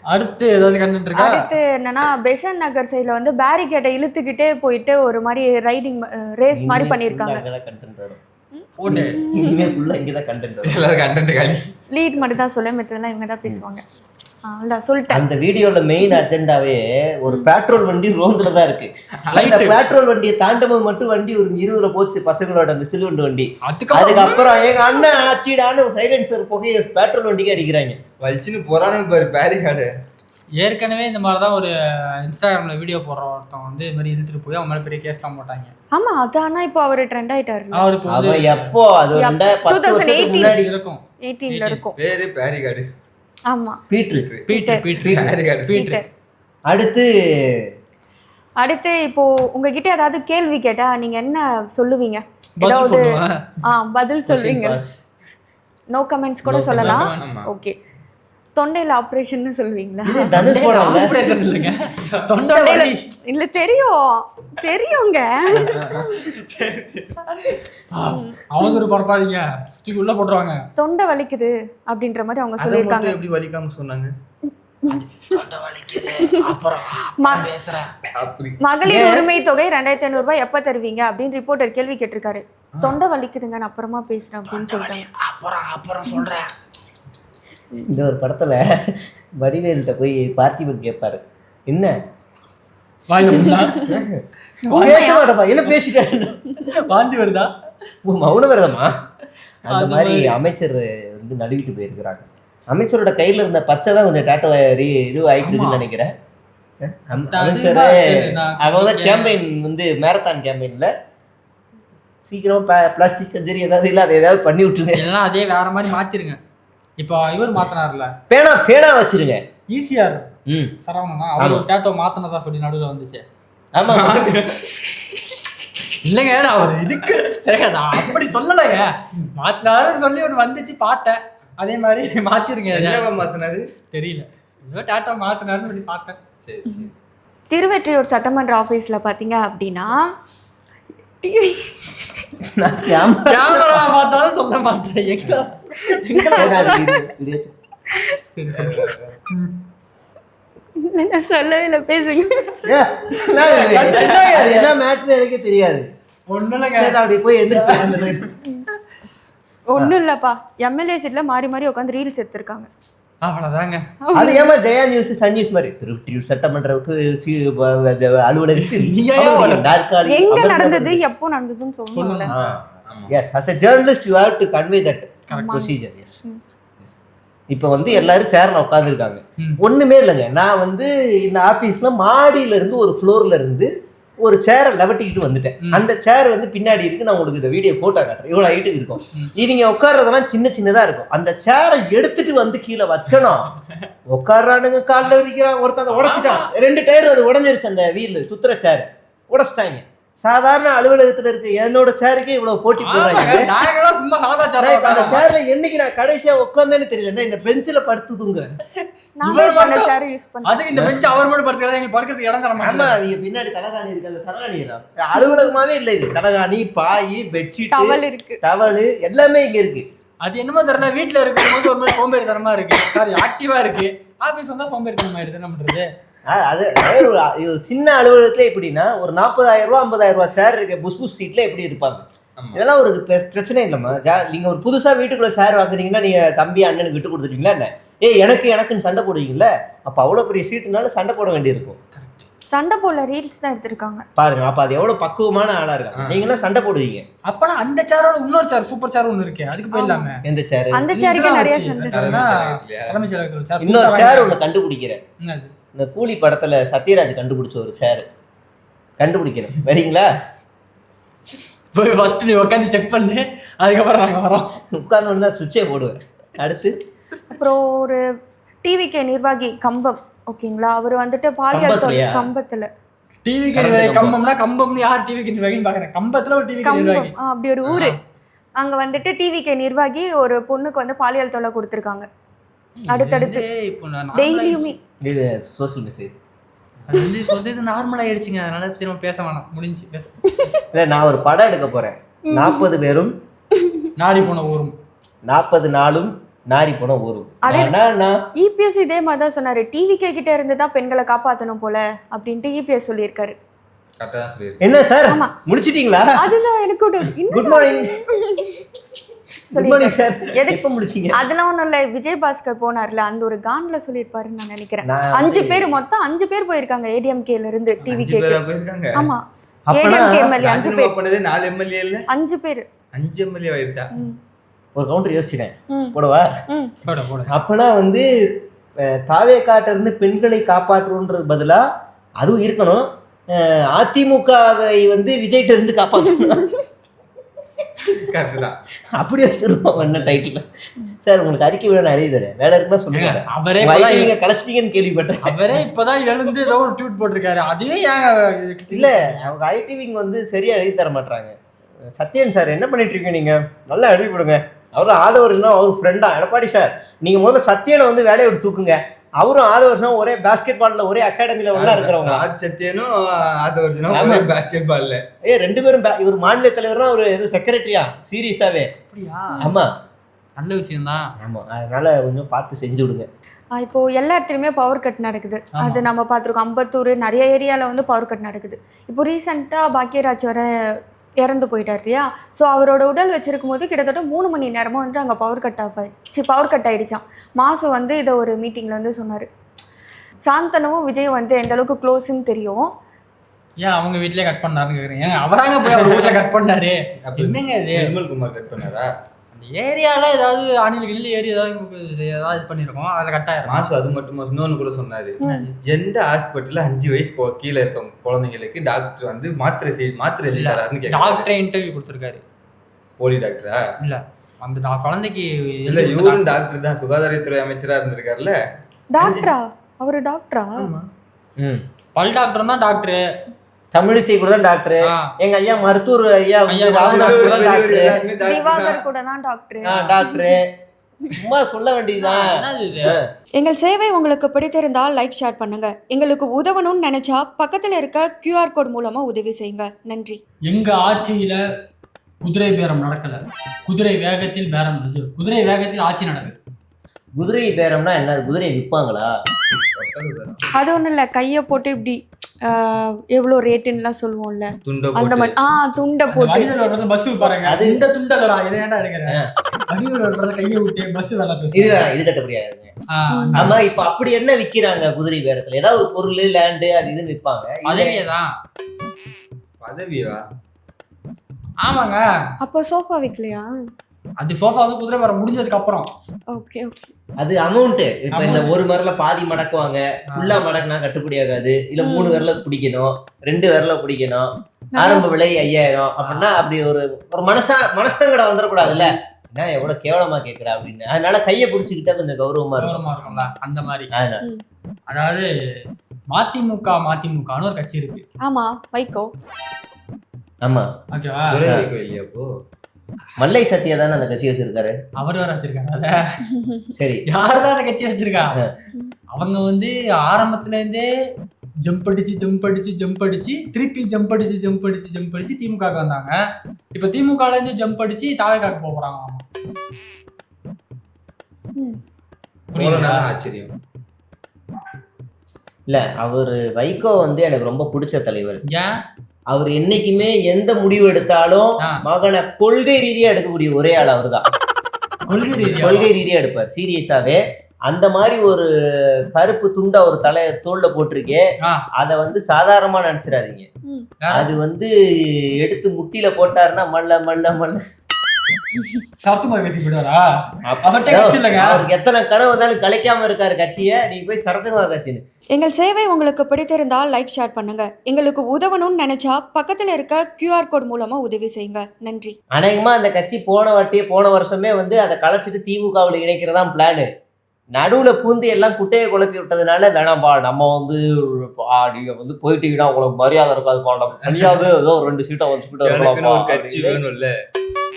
அடுத்து ஏதாவது கண்டென்ட் இருக்கா? அடுத்து என்னன்னா பெசன்ட் நகர் சைடுல வந்து பேரிகேட்டை இழுத்துக்கிட்டே போயிட்டு ஒரு மாதிரி ரைடிங் ரேஸ் மாதிரி பண்ணிருக்காங்க. அங்கதான் கண்டென்ட் வரும். போடு. இனிமே ஃபுல்லா இங்க தான் கண்டென்ட் வரும். எல்லாரும் கண்டென்ட் காலி. லீட் மட்டும் தான் சொல்ல, மத்ததெல்லாம் இவங்க தான் பேசுவாங்க. சொல்லிட்டேன். அந்த வீடியோல மெயின் அஜெண்டாவே ஒரு பெட்ரோல் வண்டி ரோந்துல தான் இருக்கு. அந்த பெட்ரோல் வண்டியை தாண்டவும் மட்டும் வண்டி ஒரு 20 போச்சு பசங்களோட, அந்த சிலுவண்டு வண்டி. அதுக்கப்புறம் எங்க அண்ணன் ஆச்சிடான்னு சைலன்சர் போய் பெட்ரோல் வண்டிக்கு அடிக்கிறாங்க. வலிச்சுன்னு போறானே பாரு பேரிகார்டு. ஏற்கனவே இந்த மாதிரிதான் ஒரு இன்ஸ்டாகிராம்ல வீடியோ போடுற ஒருத்தன் வந்து இது மாதிரி இழுத்துட்டு போய் அவங்க மேல பெரிய கேஸ்லாம் போட்டாங்க. ஆமா, அதானா இப்போ அவர் ட்ரெண்ட் ஆயிட்டாரு. அவர் இப்போ எப்போ அது 10 வருஷத்துக்கு முன்னாடி இருக்கும். 18ல இருக்கும். பேரு பேரிகார்டு. ஆமா, பீட்டர். அடுத்து இப்போ உங்ககிட்ட ஏதாவது கேள்வி கேட்டா நீங்க என்ன சொல்லுவீங்க? ஏதாவது பதில் சொல்வீங்க? நோ கமெண்ட்ஸ் கூட சொல்லலாம். ஓகே. தொண்டையில ஆபரேஷன் சொல்வீங்களா? ஆபரேஷன் இல்லங்க, தொண்டையில இல்ல. தெரியுங்க. அவங்க பரப்பாதீங்க, சுத்தி உள்ள போடுறாங்க. தொண்டை வலிக்குது அப்படின்ற மாதிரி அவங்க சொல்லிருக்காங்க. எப்படி வலிக்காம சொன்னாங்க? மகளிர் உரிமை தொகை 2500 ரூபாய் எப்ப தருவீங்க அப்படின்னு ரிப்போர்ட்டர் கேள்வி கேட்டிருக்காரு. தொண்டை வலிக்குதுங்க, நான் அப்புறமா பேசுறேன் அப்படின்னு சொல்றாங்க. அப்புறம் சொல்றேன். இந்த ஒரு படத்துல வடிவேல்கிட்ட போய் பார்த்திபன் கேட்பாரு, என்ன என்ன பேசிட்டேன், வாந்தி வருதா, மௌன விரதமா? அந்த மாதிரி அமைச்சர் வந்து நழுவிட்டு போயிருக்கிறாங்க. அமைச்சரோட கையில இருந்த பச்சை தான் கொஞ்சம் டாட்டோ இது ஆயிட்டு இருக்குன்னு நினைக்கிறேன். அமைச்சர் அவங்க கேம்பெயின் வந்து மேரத்தான் கேம்பெயின்ல சீக்கிரம் பிளாஸ்டிக் சர்ஜரி ஏதாவது இல்லை, அதை ஏதாவது பண்ணி விட்டுருங்க. இல்லைன்னா அதே வேற மாதிரி மாத்திருங்க. இப்போ இவர் மாத்தினார்ல, பேனா வச்சிருங்க. ஈஸியார் சரவணனா அவர் ஒரு டேட்டோ மாத்தினதா சொல்லி நடுவில் வந்துச்சு. ஆமா இல்லைங்க, அவர் இதுக்கு அப்படி சொல்லலைங்க, மாத்தினாருன்னு சொல்லி ஒன்று வந்துச்சு பார்த்தேன். அதே மாதிரி மாத்திருங்க. மாத்தினாரு தெரியல, ஏதோ டேட்டோ மாத்தினாருன்னு சொல்லி பார்த்தேன். சரி. திருவெற்றியூர் சட்டமன்ற ஆபீஸ்ல பாத்தீங்க அப்படின்னா கேமரா பார்த்தாலும் சொல்ல மாட்டேன். சொல்லவே இல்லை, பேசுங்க. என்ன மேட்ரு எனக்கு தெரியாது. ஒன்றும் இல்லைங்க, அப்படி போய் எந்திரிச்சு ஒன்றும் இல்லைப்பா, எம்எல்ஏ சீட்ல மாறி மாறி உட்காந்து ரீல்ஸ் எடுத்திருக்காங்க. அவ்வளோதாங்க. அது ஏமா ஜெயா நியூஸ் சன் நியூஸ் மாதிரி திருவெற்றியூர் சட்டமன்ற அலுவலகத்தில் எங்க நடந்தது, எப்போ நடந்ததுன்னு சொல்லுங்க. Yes, as a journalist you have to convey that procedure. Yes. இப்போ வந்து எல்லாரும் சேர்ல உட்காந்துருக்காங்க. ஒண்ணுமே இல்லைங்க, நான் வந்து இந்த ஆபீஸ்ல மாடியில இருந்து ஒரு ஃப்ளோர்ல இருந்து ஒரு சேரை லவட்டிக்கிட்டு வந்துட்டேன். அந்த சேர் வந்து பின்னாடி இருக்கு, நான் உங்களுக்கு இந்த வீடியோ போட்டோ காட்டுறேன். இவ்வளவு ஹைட்டுக்கு இருக்கும். இவங்க உட்கார்றதெல்லாம் சின்னதா இருக்கும். அந்த சேரை எடுத்துட்டு வந்து கீழே வச்சனும் உட்கார்றானுங்க, காலில் விரிக்கிறான். ஒருத்தன் அதை உடைச்சிட்டான், 2 டயர் அது உடஞ்சிருச்சு. அந்த வீல் சுத்துற சேர் உடைச்சிட்டாங்க. சாதாரண அலுவலகத்துல இருக்கு என்னோட சேருக்கே இவ்வளவு போட்டி போடுறாங்க. நாங்களாம் சும்மா சாதா இப்ப அந்த சேர்ல என்னைக்கு நான் கடைசியா உட்காந்தேன்னு தெரியல. இந்த பெஞ்சில படுத்து தூங்க. அதுக்கு இந்த பெஞ்ச் அவர் மட்டும் படுத்துக்கிறாரு, எங்களுக்கு படுக்கிறதுக்கு இடம் தர ஆமா, மாட்டாங்க. நீங்க பின்னாடி தலகாணி இருக்கு, அந்த தலகாணி அலுவலகமாவே இல்ல. இது தலகாணி, பாய், பெட்ஷீட், டவல் எல்லாமே இங்க இருக்கு. அது என்னமோ தெரியல, வீட்டுல இருக்கும்போது ஒரு மாதிரி சோம்பேறித்தனமா இருக்கு, சாரி ஆக்டிவா இருக்கு. ஆபீஸ் வந்தா சோம்பேறித்தனமா எடுத்து என்ன பண்றது? அது ஒரு சின்ன அலுவலகத்துல எப்படின்னா ஒரு 40,000 ரூபா 50,000 ரூபாய் சேர் இருக்க புஸ் சீட்ல எப்படி இருப்பாங்க. இதெல்லாம் ஒரு பிரச்சனை இல்லம்மா. நீங்க ஒரு புதுசா வீட்டுக்குள்ள சேர் வாங்குறீங்கன்னா நீங்க தம்பி அண்ணனுக்கு விட்டு கொடுத்துட்டீங்களா என்ன? எனக்குன்னு சண்டை போடுவீங்கல்ல, அப்ப அவ்வளவு பெரிய சீட்டுனால சண்டை போட வேண்டியிருக்கும். சண்டை போடல, ரீல்ஸ் தான் எடுத்திருக்காங்க பாருங்க. அப்ப அது எவ்வளவு பக்குவமான ஆளா இருக்காங்க. நீங்க எல்லாம் சண்டை போடுவீங்க. அப்பனா அந்த சேரோட இன்னொரு சேர், சூப்பர் சேர் ஒண்ணு இருக்கு, அதுக்கு போயிடலாமே. எந்த சேர்? அந்த சேருக்கு நிறைய சண்டை. தலைமை செயலகத்துல சேர், இன்னொரு சேர் ஒண்ணு கண்டுபிடிக்கிறேன். என்னது? இந்த கூலி படத்துல சத்யராஜ் கண்டுபிடிச்ச ஒரு சேர் கண்டுபிடிக்கிறேன், வரீங்களா? போய் ஃபர்ஸ்ட் நீ உட்காந்து செக் பண்ணு, அதுக்கப்புறம் நாங்க வரோம். உட்கார்ந்து தான் சுவிட்சே போடுவேன். அடுத்து அப்புறம் ஒரு டிவிகே நிர்வாகி கம்பம், ஓகேங்களா, அவர் வந்துட்டு பாலியல் கம்பத்துல டிவிக்கு நிர்வாகி கம்பம்னா கம்பம்னு யார் டிவிக்கு நிர்வாகின்னு பாக்குறேன். கம்பத்துல ஒரு டிவிக்கு நிர்வாகி, அப்படி ஒரு ஊரு. அங்க வந்துட்டு டிவிகே நிர்வாகி ஒரு பொண்ணுக்கு வந்து பாலியல் தொல்லை கொடுத்துருக்காங்க. அடுத்தடுத்து டெய்லியுமே இது சோஷியல் மெசேஜ் இது நார்மல் ஆயிடுச்சுங்க, அதனால திரும்ப பேச வேணாம், முடிஞ்சு பேச. இல்லை, நான் ஒரு படம் எடுக்க போறேன். 40 பேரும் நாடி போன ஊரும், 40 நாளும் நாரி போன ஊரும். இபிஎஸ் இதே மாதிரி தான் சொன்னாரு, டிவிகே கிட்ட இருந்து தான் பெண்களை காப்பாற்றணும் போல அப்படின்ட்டு இபிஎஸ் சொல்லியிருக்காரு. என்ன சார் முடிச்சிட்டீங்களா? அதுதான் எனக்கு good morning. Good morning sir. எதுக்கு முடிச்சீங்க? அதெல்லாம் ஒண்ணும் இல்ல, விஜயபாஸ்கர் போனார்ல, அந்த ஒரு கான்ல சொல்லியிருப்பாருன்னு நான் நினைக்கிறேன். 5 பேர், மொத்தம் 5 பேர் போயிருக்காங்க ஏடிஎம்கேல இருந்து டிவிகே. ஆமா, ஏடிஎம்கே எம்எல்ஏ 5 பேர் பண்ணது. 4 எம்எல்ஏ இல்ல 5 பேர். 5 எம்எல்ஏ ஆயிருச்சா? ஒரு கவுண்டர் யோசிச்சிட்டேன், போடவா? போட. அப்பனா வந்து தாவேகாட்ட இருந்து பெண்களை காப்பாற்றுன்றது பதிலா அதுவும் இருக்கணும், அதிமுகவை வந்து விஜய்கிட்ட இருந்து காப்பாற்றணும். அப்படி வச்சிருப்போம் என்ன டைட்டில். சார் உங்களுக்கு அறிக்கை விட நான் எழுதி தரேன், வேலை இருக்குன்னா சொல்லுங்க. அவரே நீங்க கலைச்சிட்டீங்கன்னு கேள்விப்பட்டேன். அவரே இப்பதான் எழுந்து ஏதோ ஒரு ட்வீட் போட்டிருக்காரு. அதுவே இல்ல, அவங்க ஐடிவிங்க வந்து சரியா எழுதி தர மாட்டாங்க. சத்யன் சார் என்ன பண்ணிட்டு இருக்கீங்க நீங்க? நல்லா எழுதி போடுங்க. அவரும் ஆதவர்னா அவர் ஃப்ரெண்டா. எடப்பாடி சார் நீங்க முதல்ல சத்யனை வந்து வேலையை விட்டு தூக்குங்க. அவரும் ஆதவர்ஷனும் ஒரே பாஸ்கெட் பால்ல ஒரே அகாடமில உள்ள இருக்கிறவங்க. சத்யனும் ஆதவர்ஷனும் ஒரே பாஸ்கெட் பால்ல. 2 பேரும் இவர் மாநில தலைவர்னா ஒரு இது செக்ரட்டரியா சீரியஸாவே. அப்படியா? ஆமா, நல்ல விஷயம் தான். ஆமா, அதனால கொஞ்சம் பார்த்து செஞ்சு விடுங்க. இப்போ எல்லா இடத்துலையுமே பவர் கட் நடக்குது, அது நம்ம பார்த்துருக்கோம். அம்பத்தூர் நிறைய ஏரியாவில் வந்து பவர் கட் நடக்குது. இப்போ ரீசெண்டாக பாக்கியராஜ் வர இறந்து போயிட்டார் இல்லையா? ஸோ அவரோட உடல் வச்சிருக்கும் போது கிட்டத்தட்ட 3 மணி நேரமாக வந்து அங்கே பவர் கட் ஆகிடுச்சான். மாசு வந்து இதை ஒரு மீட்டிங்கில் வந்து சொன்னார். சாந்தனமும் விஜய் வந்து எந்த அளவுக்கு க்ளோஸ்ன்னு தெரியும். ஏன் அவங்க வீட்லயே கட் பண்ணாருன்னு கேக்குறீங்க? அவராங்க போய் அவர் வீட்ல கட் பண்ணாரு. என்னங்க இது? நிர்மல்குமார் கட் பண்ணாரா? அந்த ஏரியால ஏதாவது அணில்களில் ஏரியா ஏதாவது பண்ணிருக்கோம், அதில் கட் ஆயிரும். மாசு அது மட்டுமா இன்னொன்னு கூட சொன்னாரு, எந்த ஹாஸ்பிட்டல்ல 5 வயசு கீழே இருக்க குழந்தைங்களுக்கு டாக்டர் வந்து மாத்திரை எழுதி தராருன்னு கேட்க டாக்டரே இன்டர்வியூ கொடுத்துருக்காரு. போலி டாக்டரா? இல்ல, அந்த குழந்தைக்கு இல்ல, இவரும் டாக்டர் தான், சுகாதாரத்துறை அமைச்சரா இருந்திருக்காருல்ல. டாக்டரா? அவரு டாக்டரா? பல் டாக்டர் தான் டாக்டர். தமிழிசை கூட தான் டாக்டர். எங்க ஐயா மருத்துவர் ஐயா ராமதாஸ் கூட டாக்டர். திவாகர் கூட தான் டாக்டர். டாக்டர் சும்மா சொல்ல வேண்டியதுதான். எங்கள் சேவை உங்களுக்கு பிடித்திருந்தால் லைக் ஷேர் பண்ணுங்க. எங்களுக்கு உதவணும்னு நினைச்சா பக்கத்துல இருக்க QR கோட் மூலமா உதவி செய்யுங்க. நன்றி. எங்க ஆட்சியில குதிரை பேரம் நடக்கல, குதிரை வேகத்தில் பேரம் நடக்குது. குதிரை வேகத்தில் ஆட்சி நடக்குது. குதிரை பேரம்னா என்ன? குதிரை விற்பாங்களா? அது ஒன்றும் இல்லை, கையை போட்டு இப்படி எவ்வளோ ரேட்டுன்னுலாம் சொல்லுவோம்ல, அந்த மாதிரி துண்டை போட்டு பஸ் பாருங்க. அது இந்த துண்டலடா, இதை ஏன்டா எடுக்கிறேன்? கையை விட்டு பஸ் வேலை பேசுறேன், இது கட்டப்படியாதுங்க. ஆமா, இப்ப அப்படி என்ன விக்கிறாங்க குதிரை பேரத்துல? ஏதாவது ஒரு பொருள், லேண்டு, அது இதுன்னு விற்பாங்க. பதவியதான். பதவியா? ஆமாங்க. அப்போ சோஃபா விற்கலையா? அது சோஃபா வந்து குதிரை பேரம் முடிஞ்சதுக்கு அப்புறம். Okay okay. அது அமௌண்ட். இப்ப இந்த ஒரு மரல பாதி மடக்குவாங்க, ஃபுல்லா மடக்குனா கட்டுப்படி ஆகாது. இல்ல 3 விரல பிடிக்கணும், 2 விரல பிடிக்கணும், ஆரம்ப விலை 5000 அப்படின்னா அப்படி ஒரு மனசங்கட வந்துடக்கூடாதுல்ல. ஏன்னா எவ்வளவு கேவலமா கேட்கறா அப்படின்னு. அதனால கையை பிடிச்சிக்கிட்டா கொஞ்சம் கௌரவமா இருக்கும்ல, அந்த மாதிரி. அதாவது மதிமுகன்னு ஒரு கட்சி இருக்கு. ஆமா, வைகோ. ஆமா ஓகேவா? துரை வைகோ இல்லையா அப்போ? மல்லை சத்யா தானே அந்த கட்சி வச்சிருக்காரு. அவர் வேற வச்சிருக்காரு அத. சரி யாருதான் அந்த கட்சி வச்சிருக்கா? அவங்க வந்து ஆரம்பத்துல இருந்தே ஜம்ப் அடிச்சு திருப்பி ஜம்ப் அடிச்சு திமுகவுக்கு வந்தாங்க. இப்ப திமுகல இருந்து ஜம்ப் அடிச்சு தாவேக்காக்கு போறாங்க. ஆச்சரியம் இல்ல, அவரு வைகோ வந்து எனக்கு ரொம்ப பிடிச்ச தலைவர். ஏன்? அவர் என்னைக்குமே எந்த முடிவு எடுத்தாலும் மகனை கொள்கை ரீதியா எடுக்கக்கூடிய ஒரே ஆள் அவர் தான். கொள்கை ரீதியா எடுப்பார் சீரியஸாவே. அந்த மாதிரி ஒரு கருப்பு துண்டை ஒரு தோல்ல போட்டிருக்கே, அதை வந்து சாதாரணமா நினைச்சிடாதீங்க. அது வந்து எடுத்து முட்டியில போட்டாருன்னா மல்ல மல்ல மல்ல அவருக்கு எத்தனை கனவு வந்தாலும் கலைக்காம இருக்காரு கட்சியை. நீங்க போய் சரத்குமார் கட்சின்னு. எங்கள் சேவை உங்களுக்கு பிடித்திருந்தால் லைக் ஷேர் பண்ணுங்க. எங்களுக்கு உதவணும்னு நினைச்சா பக்கத்தில் இருக்க QR கோட் மூலமா உதவி செய்யுங்க. நன்றி. அநேகமா அந்த கட்சி போன வருஷமே வந்து அதை கலைச்சிட்டு திமுகவில் இணைக்கிறதான் பிளானு. நடுவுல பூந்து எல்லாம் குட்டையை குழப்பி விட்டதுனால வேணாம்பா, நம்ம வந்து நீங்க வந்து போயிட்டீங்கன்னா உங்களுக்கு மரியாதை இருக்காது பா, நம்ம தனியாவே ஏதோ 2 சீட்டை வந்து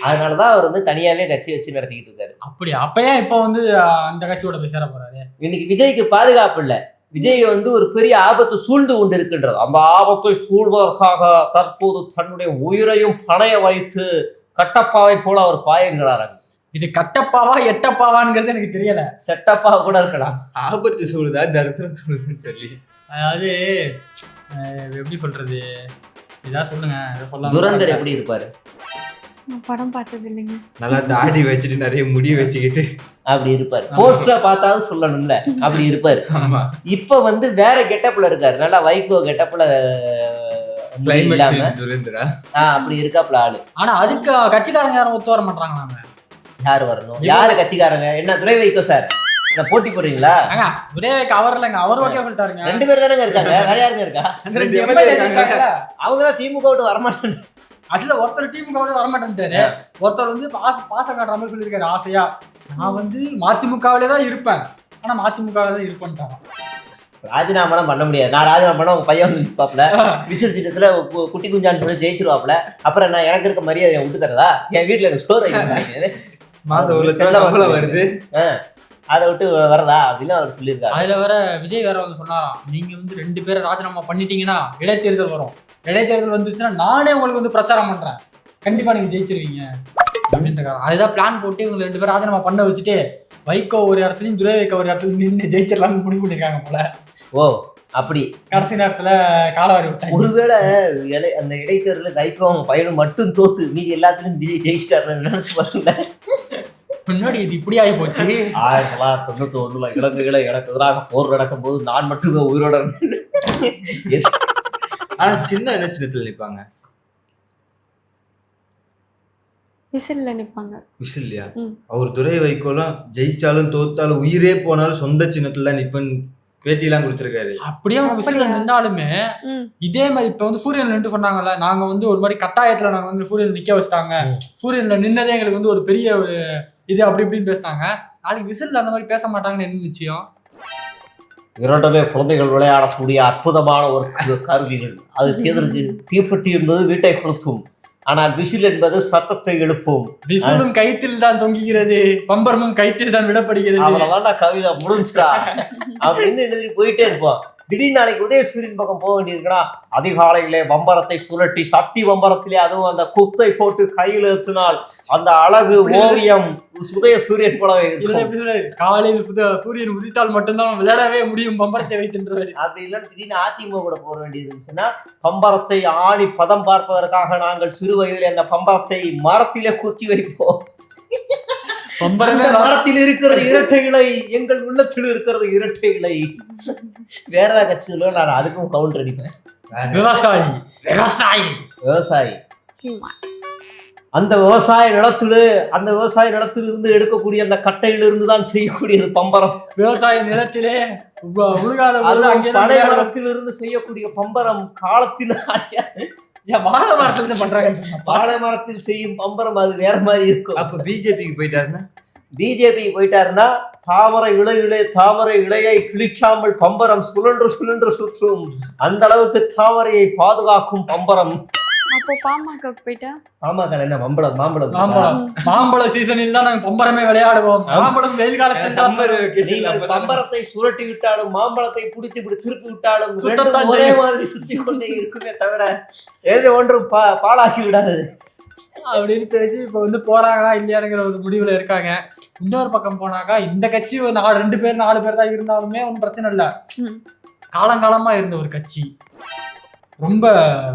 அதனாலதான் அவர் வந்து தனியாவே கட்சி வச்சு நடத்திக்கிட்டு இருக்காரு. அப்படியா? அப்பயே இப்ப வந்து அந்த கட்சியோட போய் சேர போறாரு. இன்னைக்கு விஜய்க்கு பாதுகாப்பு இல்ல. விஜய் வந்து ஒரு பெரிய ஆபத்து சூழ்ந்து கொண்டு இருக்கின்றது. அந்த ஆபத்தை சூழ்வதற்காக தற்போது தன்னுடைய உயிரையும் பணைய வைத்து கட்டப்பாவை போல அவர் பாயங்கிறாரு. இது கட்டப்பாவா எட்டப்பாவான்ங்கிறது எனக்கு தெரியல. செட்டப்பா கூட இருக்கலாம். ஆபத்து சூழுதா தரித்திரம் சூழுதுன்னு தெரியல. அதாவது எப்படி சொல்றது, இதான் சொல்லுங்க. துரந்தர் எப்படி இருப்பாரு? படம் பார்த்தது இல்லைங்க. நல்லா தாடி வச்சுட்டு நிறைய முடி வச்சுக்கிட்டு அப்படி இருப்பாரு. போஸ்டரா பார்த்தாலும் சொல்லணும்ல, அப்படி இருப்பாரு. இப்ப வந்து வேற கெட்டப்ல இருக்காரு. நல்லா வைகோ கெட்டப்ல அப்படி இருக்காப்ல ஆளு. ஆனா அதுக்கு கட்சிக்காரங்க யாரும் ஒத்து வர மாட்டாங்க. யாரு வரணும்? யாரு கட்சிக்காரங்க? என்ன துரை வைகோ சார் போட்டி போடுறீங்களா? துரை வைகோ அவர் இல்லைங்க, அவர் ஓகே சொல்லிட்டாருங்க. 2 பேர் தானங்க இருக்காங்க, வேற யாருங்க இருக்கா? அவங்க தான் திமுக விட்டு வரமாட்டாங்க. அதுல ஒருத்தர் திமுக விட்டு வரமாட்டேன்ட்டாரு. ஒருத்தர் வந்து பாசம் காட்டுற மாதிரி சொல்லியிருக்காரு ஆசையா, நான் வந்து மதிமுகவிலே தான் இருப்பேன், ஆனா மதிமுகவில தான் இருப்பேன்ட்டாங்க. ராஜினாமெல்லாம் பண்ண முடியாது. நான் ராஜினாமா பண்ண உங்க பையன் வந்து நிற்பாப்ல, விசில் சீட்டத்துல குட்டி குஞ்சான்னு சொல்லி ஜெயிச்சிருவாப்ல. அப்புறம் நான் எனக்கு இருக்க மரியாதை விட்டு தரதா? என் வீட்டுல எனக்கு சோறு மாசம் வருது, அதை விட்டு வரதா அப்படின்னு அவர் சொல்லியிருக்காரு. அதுல வேற விஜய் வேற வந்து சொன்னாராம், நீங்க வந்து 2 பேரை ராஜினாமா பண்ணிட்டீங்கன்னா இடைத்தேர்தல் வரும், இடைத்தேர்தல் வந்துச்சுன்னா நானே உங்களுக்கு வந்து பிரச்சாரம் பண்றேன், கண்டிப்பா நீங்க ஜெயிச்சிருவீங்க அப்படின்ற. அதுதான் பிளான் போட்டு இவங்க 2 பேரும் ராஜினாமா பண்ண வச்சுட்டு வைகோ ஒரு இடத்துலயும் துரை வைகோ ஒரு இடத்துல நின்று ஜெயிச்சிடலாம்னு முடிவு பண்ணிருக்காங்க போல. ஓ அப்படி கடைசி நேரத்துல காலவாரி விட்டாங்க. ஒருவேளை அந்த இடைத்தேர்தல் வைகோ அவங்க பையனும் மட்டும் தோத்து மீதி எல்லாத்துலயும் விஜய் ஜெயிச்சிட்டாருன்னு நினைச்சு பாருங்க. முன்னாடி இது இப்படி ஆகி போச்சு. 1991 இலங்கையில எனக்கு எதிராக போர் நடக்கும் போது நான் மட்டுமே உயிரோட. ஆனா சின்ன சின்னத்துல நிப்பாங்க, விசில்ல நிப்பாங்க. விசில்லையா? அவர் துரை வைகோலாம் ஜெயிச்சாலும் தோத்தாலும் உயிரே போனாலும் சொந்த சின்னத்துல தான் நிப்பன் பேட்டியெல்லாம் கொடுத்துருக்காரு. அப்படியே அவங்க விசில்ல நின்னாலுமே இதே மாதிரி இப்ப வந்து சூரியன் நின்று சொன்னாங்கல்ல, நாங்க வந்து ஒரு மாதிரி கட்டாயத்துல நாங்க வந்து சூரியன் நிக்க வச்சிட்டாங்க, சூரியன்ல நின்னதே எங்களுக்கு வந்து ஒரு பெரிய ஒரு இது அப்படி இப்படின்னு பேசினாங்க. நாளைக்கு விசில்ல அந்த மாதிரி பேச மாட்டாங்கன்னு என்ன நிச்சயம்? 2மே குழந்தைகள் விளையாடக்கூடிய அற்புதமான ஒரு கருவிகள். அது தீப்பெட்டி என்பது வீட்டை கொளுத்தும், ஆனால் விசில் என்பது சத்தத்தை எழுப்பும். விசிலும் கைத்தில் தான் தொங்குகிறது, பம்பரமும் கைத்தில் தான் விடப்படுகிறது. அவ்வளவுதான் கவிதை முடிஞ்சுக்கா அப்படின்னு எழுதி போயிட்டே இருப்போம். திடீர்னு நாளைக்கு உதயசூரியன் பக்கம் போக வேண்டியிருக்கா, அதிகாலையிலே பம்பரத்தை சுழட்டி சக்தி பம்பரத்திலே அதுவும் அந்த குத்தை போட்டு கையில் ஏற்றினால் அந்த அழகு ஓவியம் உதயசூரியன் போலவே இருக்கும். காலையில் சூரியன் உதித்தால் மட்டும்தான் விளையாடவே முடியும் பம்பரத்தை வைத்திருந்தவர். அப்படி இல்லைன்னு திடீர்னு அதிமுக கூட போக வேண்டியது இருந்துச்சுன்னா, பம்பரத்தை ஆணி பதம் பார்ப்பதற்காக நாங்கள் சிறு வயதில் அந்த பம்பரத்தை மரத்திலே குத்தி வைப்போம். மரத்தில் இருக்கிறது இரட்டை இலை, எங்கள் உள்ளத்தில் இருக்கிறது இரட்டை இலை. வேறதா கட்சியில நான் அதுக்கும் கவுண்டர் அடிப்பேன். விவசாயி விவசாயி விவசாயி அந்த விவசாய நிலத்திலிருந்து எடுக்கக்கூடிய அந்த கட்டையிலிருந்து தான் செய்யக்கூடியது பம்பரம். விவசாய நிலத்திலே மரத்திலிருந்து செய்யக்கூடிய பம்பரம் காலத்தின் வாழை மரத்துல பண்றாங்க. வாழை மரத்தில் செய்யும் பம்பரம் அது வேற மாதிரி இருக்கும். அப்ப பிஜேபிக்கு போயிட்டாருன்னா தாமரை இலையை கிழிக்காமல் பம்பரம் சுழன்று சுற்றும். அந்த அளவுக்கு தாமரையை பாதுகாக்கும் பம்பரம். அப்போ பாமக போயிட்டா பாமக என்ன மாம்பழம் மாம்பழ சீசனில் தான் நாங்க பம்பரமே விளையாடுவோம். மாம்பழம் வெயில் காலத்தில் பம்பரத்தை சுரட்டி விட்டாலும் மாம்பழத்தை பிடித்து இப்படி திருப்பி விட்டாலும் ஒரே மாதிரி சுத்தி கொண்டே இருக்குமே தவிர எது ஒன்றும் பாழாக்கி விடாது அப்படின்னு பேசி இப்போ வந்து போறாங்களா இல்லையாங்கிற ஒரு முடிவுல இருக்காங்க. இன்னொரு பக்கம் போனாக்கா இந்த கட்சி ஒரு 2 பேர் 4 பேர் தான் இருந்தாலுமே ஒன்றும் பிரச்சனை இல்லை. காலங்காலமா இருந்த ஒரு கட்சி, ரொம்ப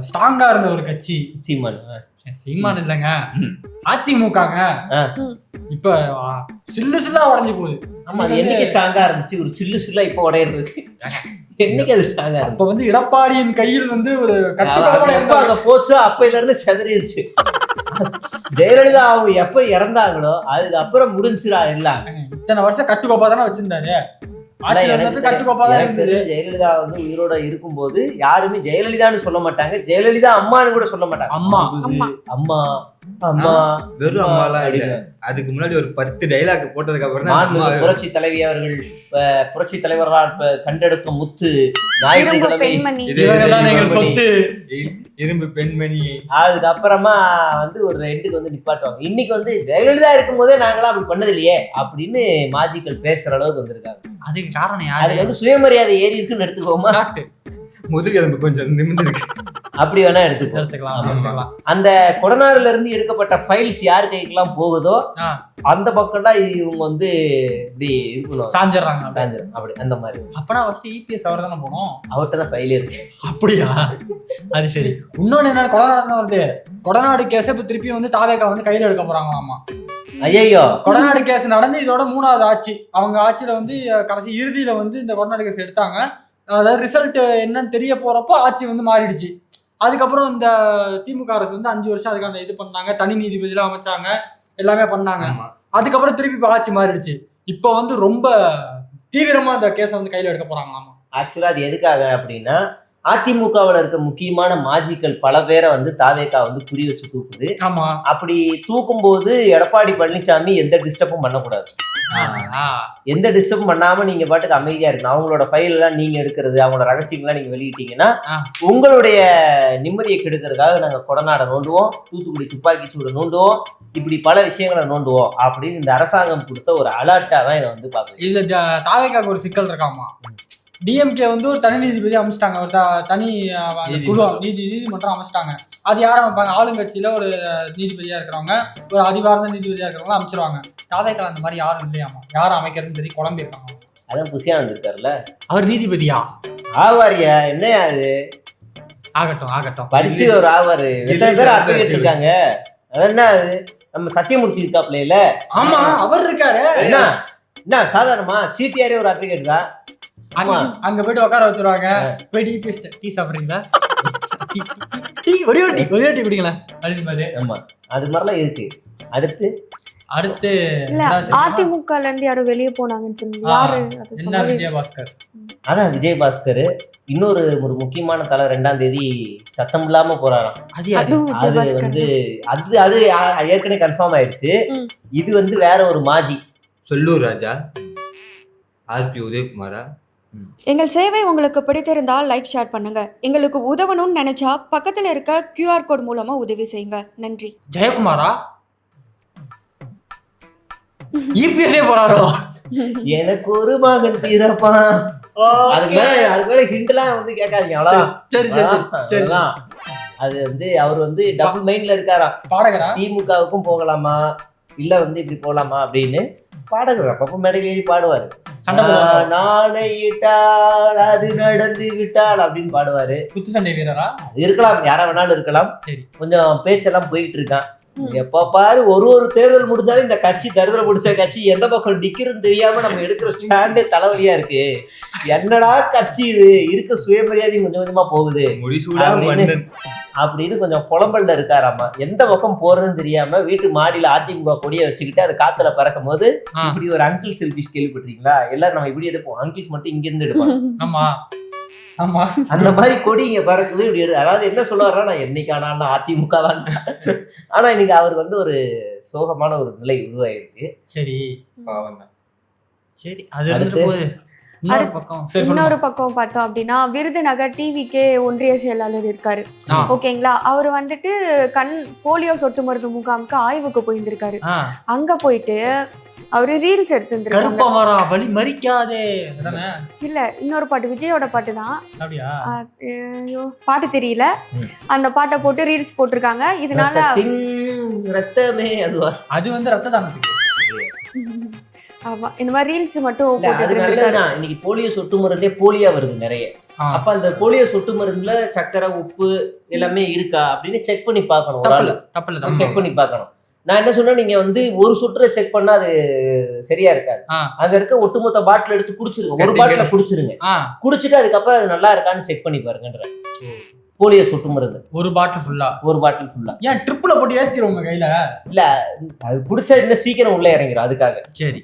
ஸ்ட்ராங்கா இருந்த ஒரு கட்சி சீமான் இல்லைங்க, அதிமுகங்க. இப்ப சில்லா உடஞ்சு போகுது. ஆமா, அது என்னைக்கு ஸ்ட்ராங்கா இருந்துச்சு, ஒரு சில்லா இப்ப உடையிறது என்னைக்கு அது ஸ்ட்ராங்கா? அப்ப வந்து எடப்பாடியின் கையில் வந்து ஒரு போச்சோ அப்பையில இருந்து செதறிடுச்சு. ஜெயலலிதா அவங்க எப்ப இறந்தாங்களோ அதுக்கப்புறம் முடிஞ்சுரா எல்லாம். இத்தனை வருஷம் கட்டுக்கோப்பா தானே வச்சிருந்தாரு. ஜெயலலிதா வந்து உயிரோட இருக்கும்போது யாருமே ஜெயலலிதான்னு சொல்ல மாட்டாங்க, ஜெயலலிதா அம்மான்னு கூட சொல்ல மாட்டாங்க. அம்மா அம்மா அம்மா வெறும் அம்மாலாம் இல்ல. அதுக்கு முன்னாடி ஒரு 10 டைலாக் போட்டதுக்கு அப்புறம் தான் புரட்சி தலைவி அவர்கள், புரட்சி தலைவரால் கண்டெடுத்த முத்து, சொத்து, இரும்பு பெண்மணி, அதுக்கப்புறமா வந்து ஒரு ரெண்டுக்கு வந்து நிப்பாட்டுவாங்க. இன்னைக்கு வந்து ஜெயலலிதா இருக்கும் போதே நாங்களாம் அப்படி பண்ணது இல்லையே அப்படின்னு மாஜிக்கல் பேசுற அளவுக்கு வந்திருக்காங்க. அதுக்கு காரணம் அதுக்கு வந்து சுயமரியாதை ஏறி இருக்குன்னு எடுத்துக்கோமா, முதுகெலும்பு கொஞ்சம் நிமிர்ந்திருக்கு, அப்படி வேணா எடுத்துக்கலாம். அந்த கொடநாடுல இருந்து எடுக்கப்பட்ட ஃபைல்ஸ் யார் கைக்கெல்லாம் போகுதோ அந்த பக்கம்லாம் இவங்க வந்து இப்படி இருக்கணும், சாஞ்சிடறாங்க அப்படி அந்த மாதிரி. அப்பனா ஃபர்ஸ்ட் EPS அவர் தானே போனோம், அவர்கிட்ட தான் ஃபைலே இருக்கு. அப்படியா? அது சரி. இன்னொன்னு என்ன, கொடநாடு தான் வருது. கொடநாடு கேஸ் இப்ப திருப்பி வந்து தாவேகா வந்து கையில எடுக்க போறாங்களாமா. ஐயோ, கொடநாடு கேஸ் நடந்து இதோட 3வது ஆட்சி. அவங்க ஆட்சியில வந்து கடைசி இறுதியில வந்து இந்த கொடநாடு கேஸ் எடுத்தாங்க. அதாவது ரிசல்ட் என்னன்னு தெரிய போறப்போ ஆட்சி வந்து மாறிடுச்சு. அதுக்கப்புறம் இந்த திமுக அரசு வந்து 5 வருஷம் அதுக்கான இது பண்ணாங்க, தனி நீதிபதியெல்லாம் அமைச்சாங்க, எல்லாமே பண்ணாங்க. அதுக்கப்புறம் திருப்பி இப்போ ஆட்சி மாறிடுச்சு. இப்போ வந்து ரொம்ப தீவிரமா இந்த கேஸை வந்து கையில எடுக்க போறாங்களாமா. ஆக்சுவலா அது எதுக்காக அப்படின்னா, அதிமுகவில் இருக்க முக்கியமான மாஜிக்கள் பல பேரை வந்து தாவேகா வந்து குறி வச்சு தூக்குது. ஆமா, அப்படி தூக்கும் போது எடப்பாடி பழனிசாமி எந்த டிஸ்டர்பும் பண்ணக்கூடாது. எந்த டிஸ்டர்பும் பண்ணாம நீங்க பாட்டுக்கு அமைதியா இருக்கணும். அவங்களோட ஃபைல் எல்லாம் நீங்க எடுக்கிறது, அவங்களோட ரகசியங்கள்லாம் நீங்க வெளியிட்டீங்கன்னா உங்களுடைய நிம்மதியை கெடுக்கிறதுக்காக நாங்க கொடநாடை நோண்டுவோம், தூத்துக்குடி துப்பாக்கி சூடு நோண்டுவோம், இப்படி பல விஷயங்களை நோண்டுவோம் அப்படின்னு இந்த அரசாங்கம் கொடுத்த ஒரு அலர்ட்டா தான் இதை வந்து பாக்குது. இதுல தாவேகாக்கு ஒரு சிக்கல் இருக்காமா. டிஎம்கே வந்து ஒரு தனி நீதிபதி அமைச்சிட்டாங்க, ஒரு தனி குழு நீதிமன்றம் அமைச்சிட்டாங்க. அது யாரும் அமைப்பாங்க? ஆளுங்கட்சியில ஒரு நீதிபதியா இருக்கிறவங்க, ஒரு அதிகார்ந்த நீதிபதியா இருக்கிறவங்க அமைச்சிருவாங்க. தாவேகா அந்த மாதிரி யாரும் இல்லையாமா. யாரும் அமைக்கிறதுன்னு தெரியும், குழம்பு இருக்காங்க. அதான் புசியா வந்திருக்காருல்ல, அவர் நீதிபதியா ஆவாரியா? என்னையா அது? ஆகட்டும் படிச்சு ஒரு ஆவாரு எத்தனை பேர் அட்வொகேட் இருக்காங்க. அது என்ன, அது நம்ம சத்தியமூர்த்தி இருக்காப்ல இல்ல? ஆமா, அவர் இருக்காரு. என்ன சாதாரணமா சிடிஆரே ஒரு அட்வொகேட் தான். அங்க போயிட்டு உட்கார வச்சிருவாங்க. போய் டீ சாப்பிடுறீங்களா, ஒரே டீ குடிங்களா அப்படின்னு மாதிரி. ஆமா, அது மாதிரிலாம் இருக்கு. அடுத்து இல்ல அதிமுகல இருந்து யாரும் வெளியே போனாங்கன்னு சொன்னீங்க. யாரு? என்ன? விஜயபாஸ்கர். அதான் விஜயபாஸ்கர். இன்னொரு ஒரு முக்கியமான தலை 2ஆம் தேதி சத்தம் இல்லாம போறாராம். அது வந்து அது ஏற்கனவே கன்ஃபார்ம் ஆயிடுச்சு. இது வந்து வேற ஒரு மாஜி. சொல்லூர் ராஜா, ஆர்பி உதயகுமாரா. எங்கள் சேவை உங்களுக்கு பிடித்திருந்தால் லைக், ஷேர் பண்ணுங்க. எங்களுக்கு உதவணும்னு நினைச்சா பக்கத்துல இருக்க QR கோட் மூலமா உதவி செய்யுங்க. நன்றி. ஜெயக்குமாரா EPS போறாரோ? எனக்கு ஒரு மகன் பிறப்பான். அதுக்கு மேல ஹிண்ட்லாம் வந்து கேட்காதீங்க. அவ்வளவுதான். சரிதான். அது வந்து அவர் வந்து டபுள் மைண்ட்ல இருக்காராம். பாடகரா? திமுகவுக்கும் போகலாமா இல்ல வந்து இப்படி போகலாமா அப்படின்னு பாடகர் அப்பப்ப மேடையில் ஏறி பாடுவாரு. நாளையிட்டால் அது நடந்து விட்டால் அப்படின்னு பாடுவாரு. குத்து சண்டை வீரரா? அது இருக்கலாம், யாரா வேணாலும் இருக்கலாம். சரி, கொஞ்சம் பேச்செல்லாம் போயிட்டு இருக்கான். எப்ப பாரு ஒரு தேர்தல் முடிஞ்சாலும் இந்த கட்சி தருதலை முடிச்ச கட்சி எந்த பக்கம் நிக்கிறதுன்னு தெரியாம நம்ம எடுக்கிற ஸ்டாண்டே தலைவலியா இருக்கு. என்னடா கட்சி இது, இருக்க சுயமரியாதையும் கொஞ்சம் கொஞ்சமா போகுது அப்படின்னு கொஞ்சம் புலம்பல்ல இருக்காராமா. எந்த பக்கம் போறதுன்னு தெரியாம வீட்டு மாடியில அதிமுக கொடியை வச்சுக்கிட்டு அது காத்துல பறக்கும் போது இப்படி ஒரு அங்கிள் செல்ஃபிஷ் கேள்விப்பட்டிருக்கீங்களா? எல்லாரும் நம்ம இப்படி எடுப்போம், அங்கிள்ஸ் மட்டும் இங்க இருந்து எடுப்போம். ஆமா, அந்த மாதிரி கொடி இங்க பறக்குது இப்படி. அதாவது என்ன சொல்லுவாரா, நான் என்னைக்கான அதிமுக தான். ஆனா இன்னைக்கு அவருக்கு வந்து ஒரு சோகமான ஒரு நிலை உருவாயிருக்கு. சரி, பாவம் தான். சரி, அது இன்னொரு பக்கம் பார்த்தோம் அப்படின்னா விருதுநகர் டிவிக்கே ஒன்றிய செயலாளர் இருக்காரு ஓகேங்களா. அவர் வந்துட்டு போலியோ சொட்டு மருந்து முகாமுக்கு ஆய்வுக்கு போயிருந்திருக்காரு. அங்க போயிட்டு அவரு ரீல்ஸ் எடுத்துருக்காரு. இல்ல இன்னொரு பாட்டு விஜயோட பாட்டு தான், பாட்டு தெரியல, அந்த பாட்டை போட்டு ரீல்ஸ் போட்டிருக்காங்க. இதனால ரத்தமே அது வந்து ரத்த தானத்துக்கு ஆமா இந்த மாதிரி ரீல்ஸ் மட்டும் இன்னைக்கு போலியோ சொட்டு மருந்தே போலியா வருது நிறைய. அப்ப அந்த போலியோ சொட்டு மருந்துல சக்கரை உப்பு எல்லாமே இருக்கா அப்படின்னு செக் பண்ணி பார்க்கணும். செக் பண்ணி பார்க்கணும். நான் என்ன சொன்னா, நீங்க வந்து ஒரு சொட்டுல செக் பண்ணா அது சரியா இருக்காது. அங்க இருக்க ஒட்டுமொத்த பாட்டில் எடுத்து குடிச்சிருங்க, ஒரு பாட்டில குடிச்சிருங்க. குடிச்சிட்டு அதுக்கப்புறம் அது நல்லா இருக்கான்னு செக் பண்ணி பாருங்கன்ற. போலியோ சொட்டு மருந்து ஒரு பாட்டில் ஃபுல்லா ஏன் ட்ரிப்ல போட்டு ஏத்திடுவோம் கையில? இல்ல அது குடிச்சா இன்னும் சீக்கிரம் உள்ள இறங்கிடும் அதுக்காக. சரி.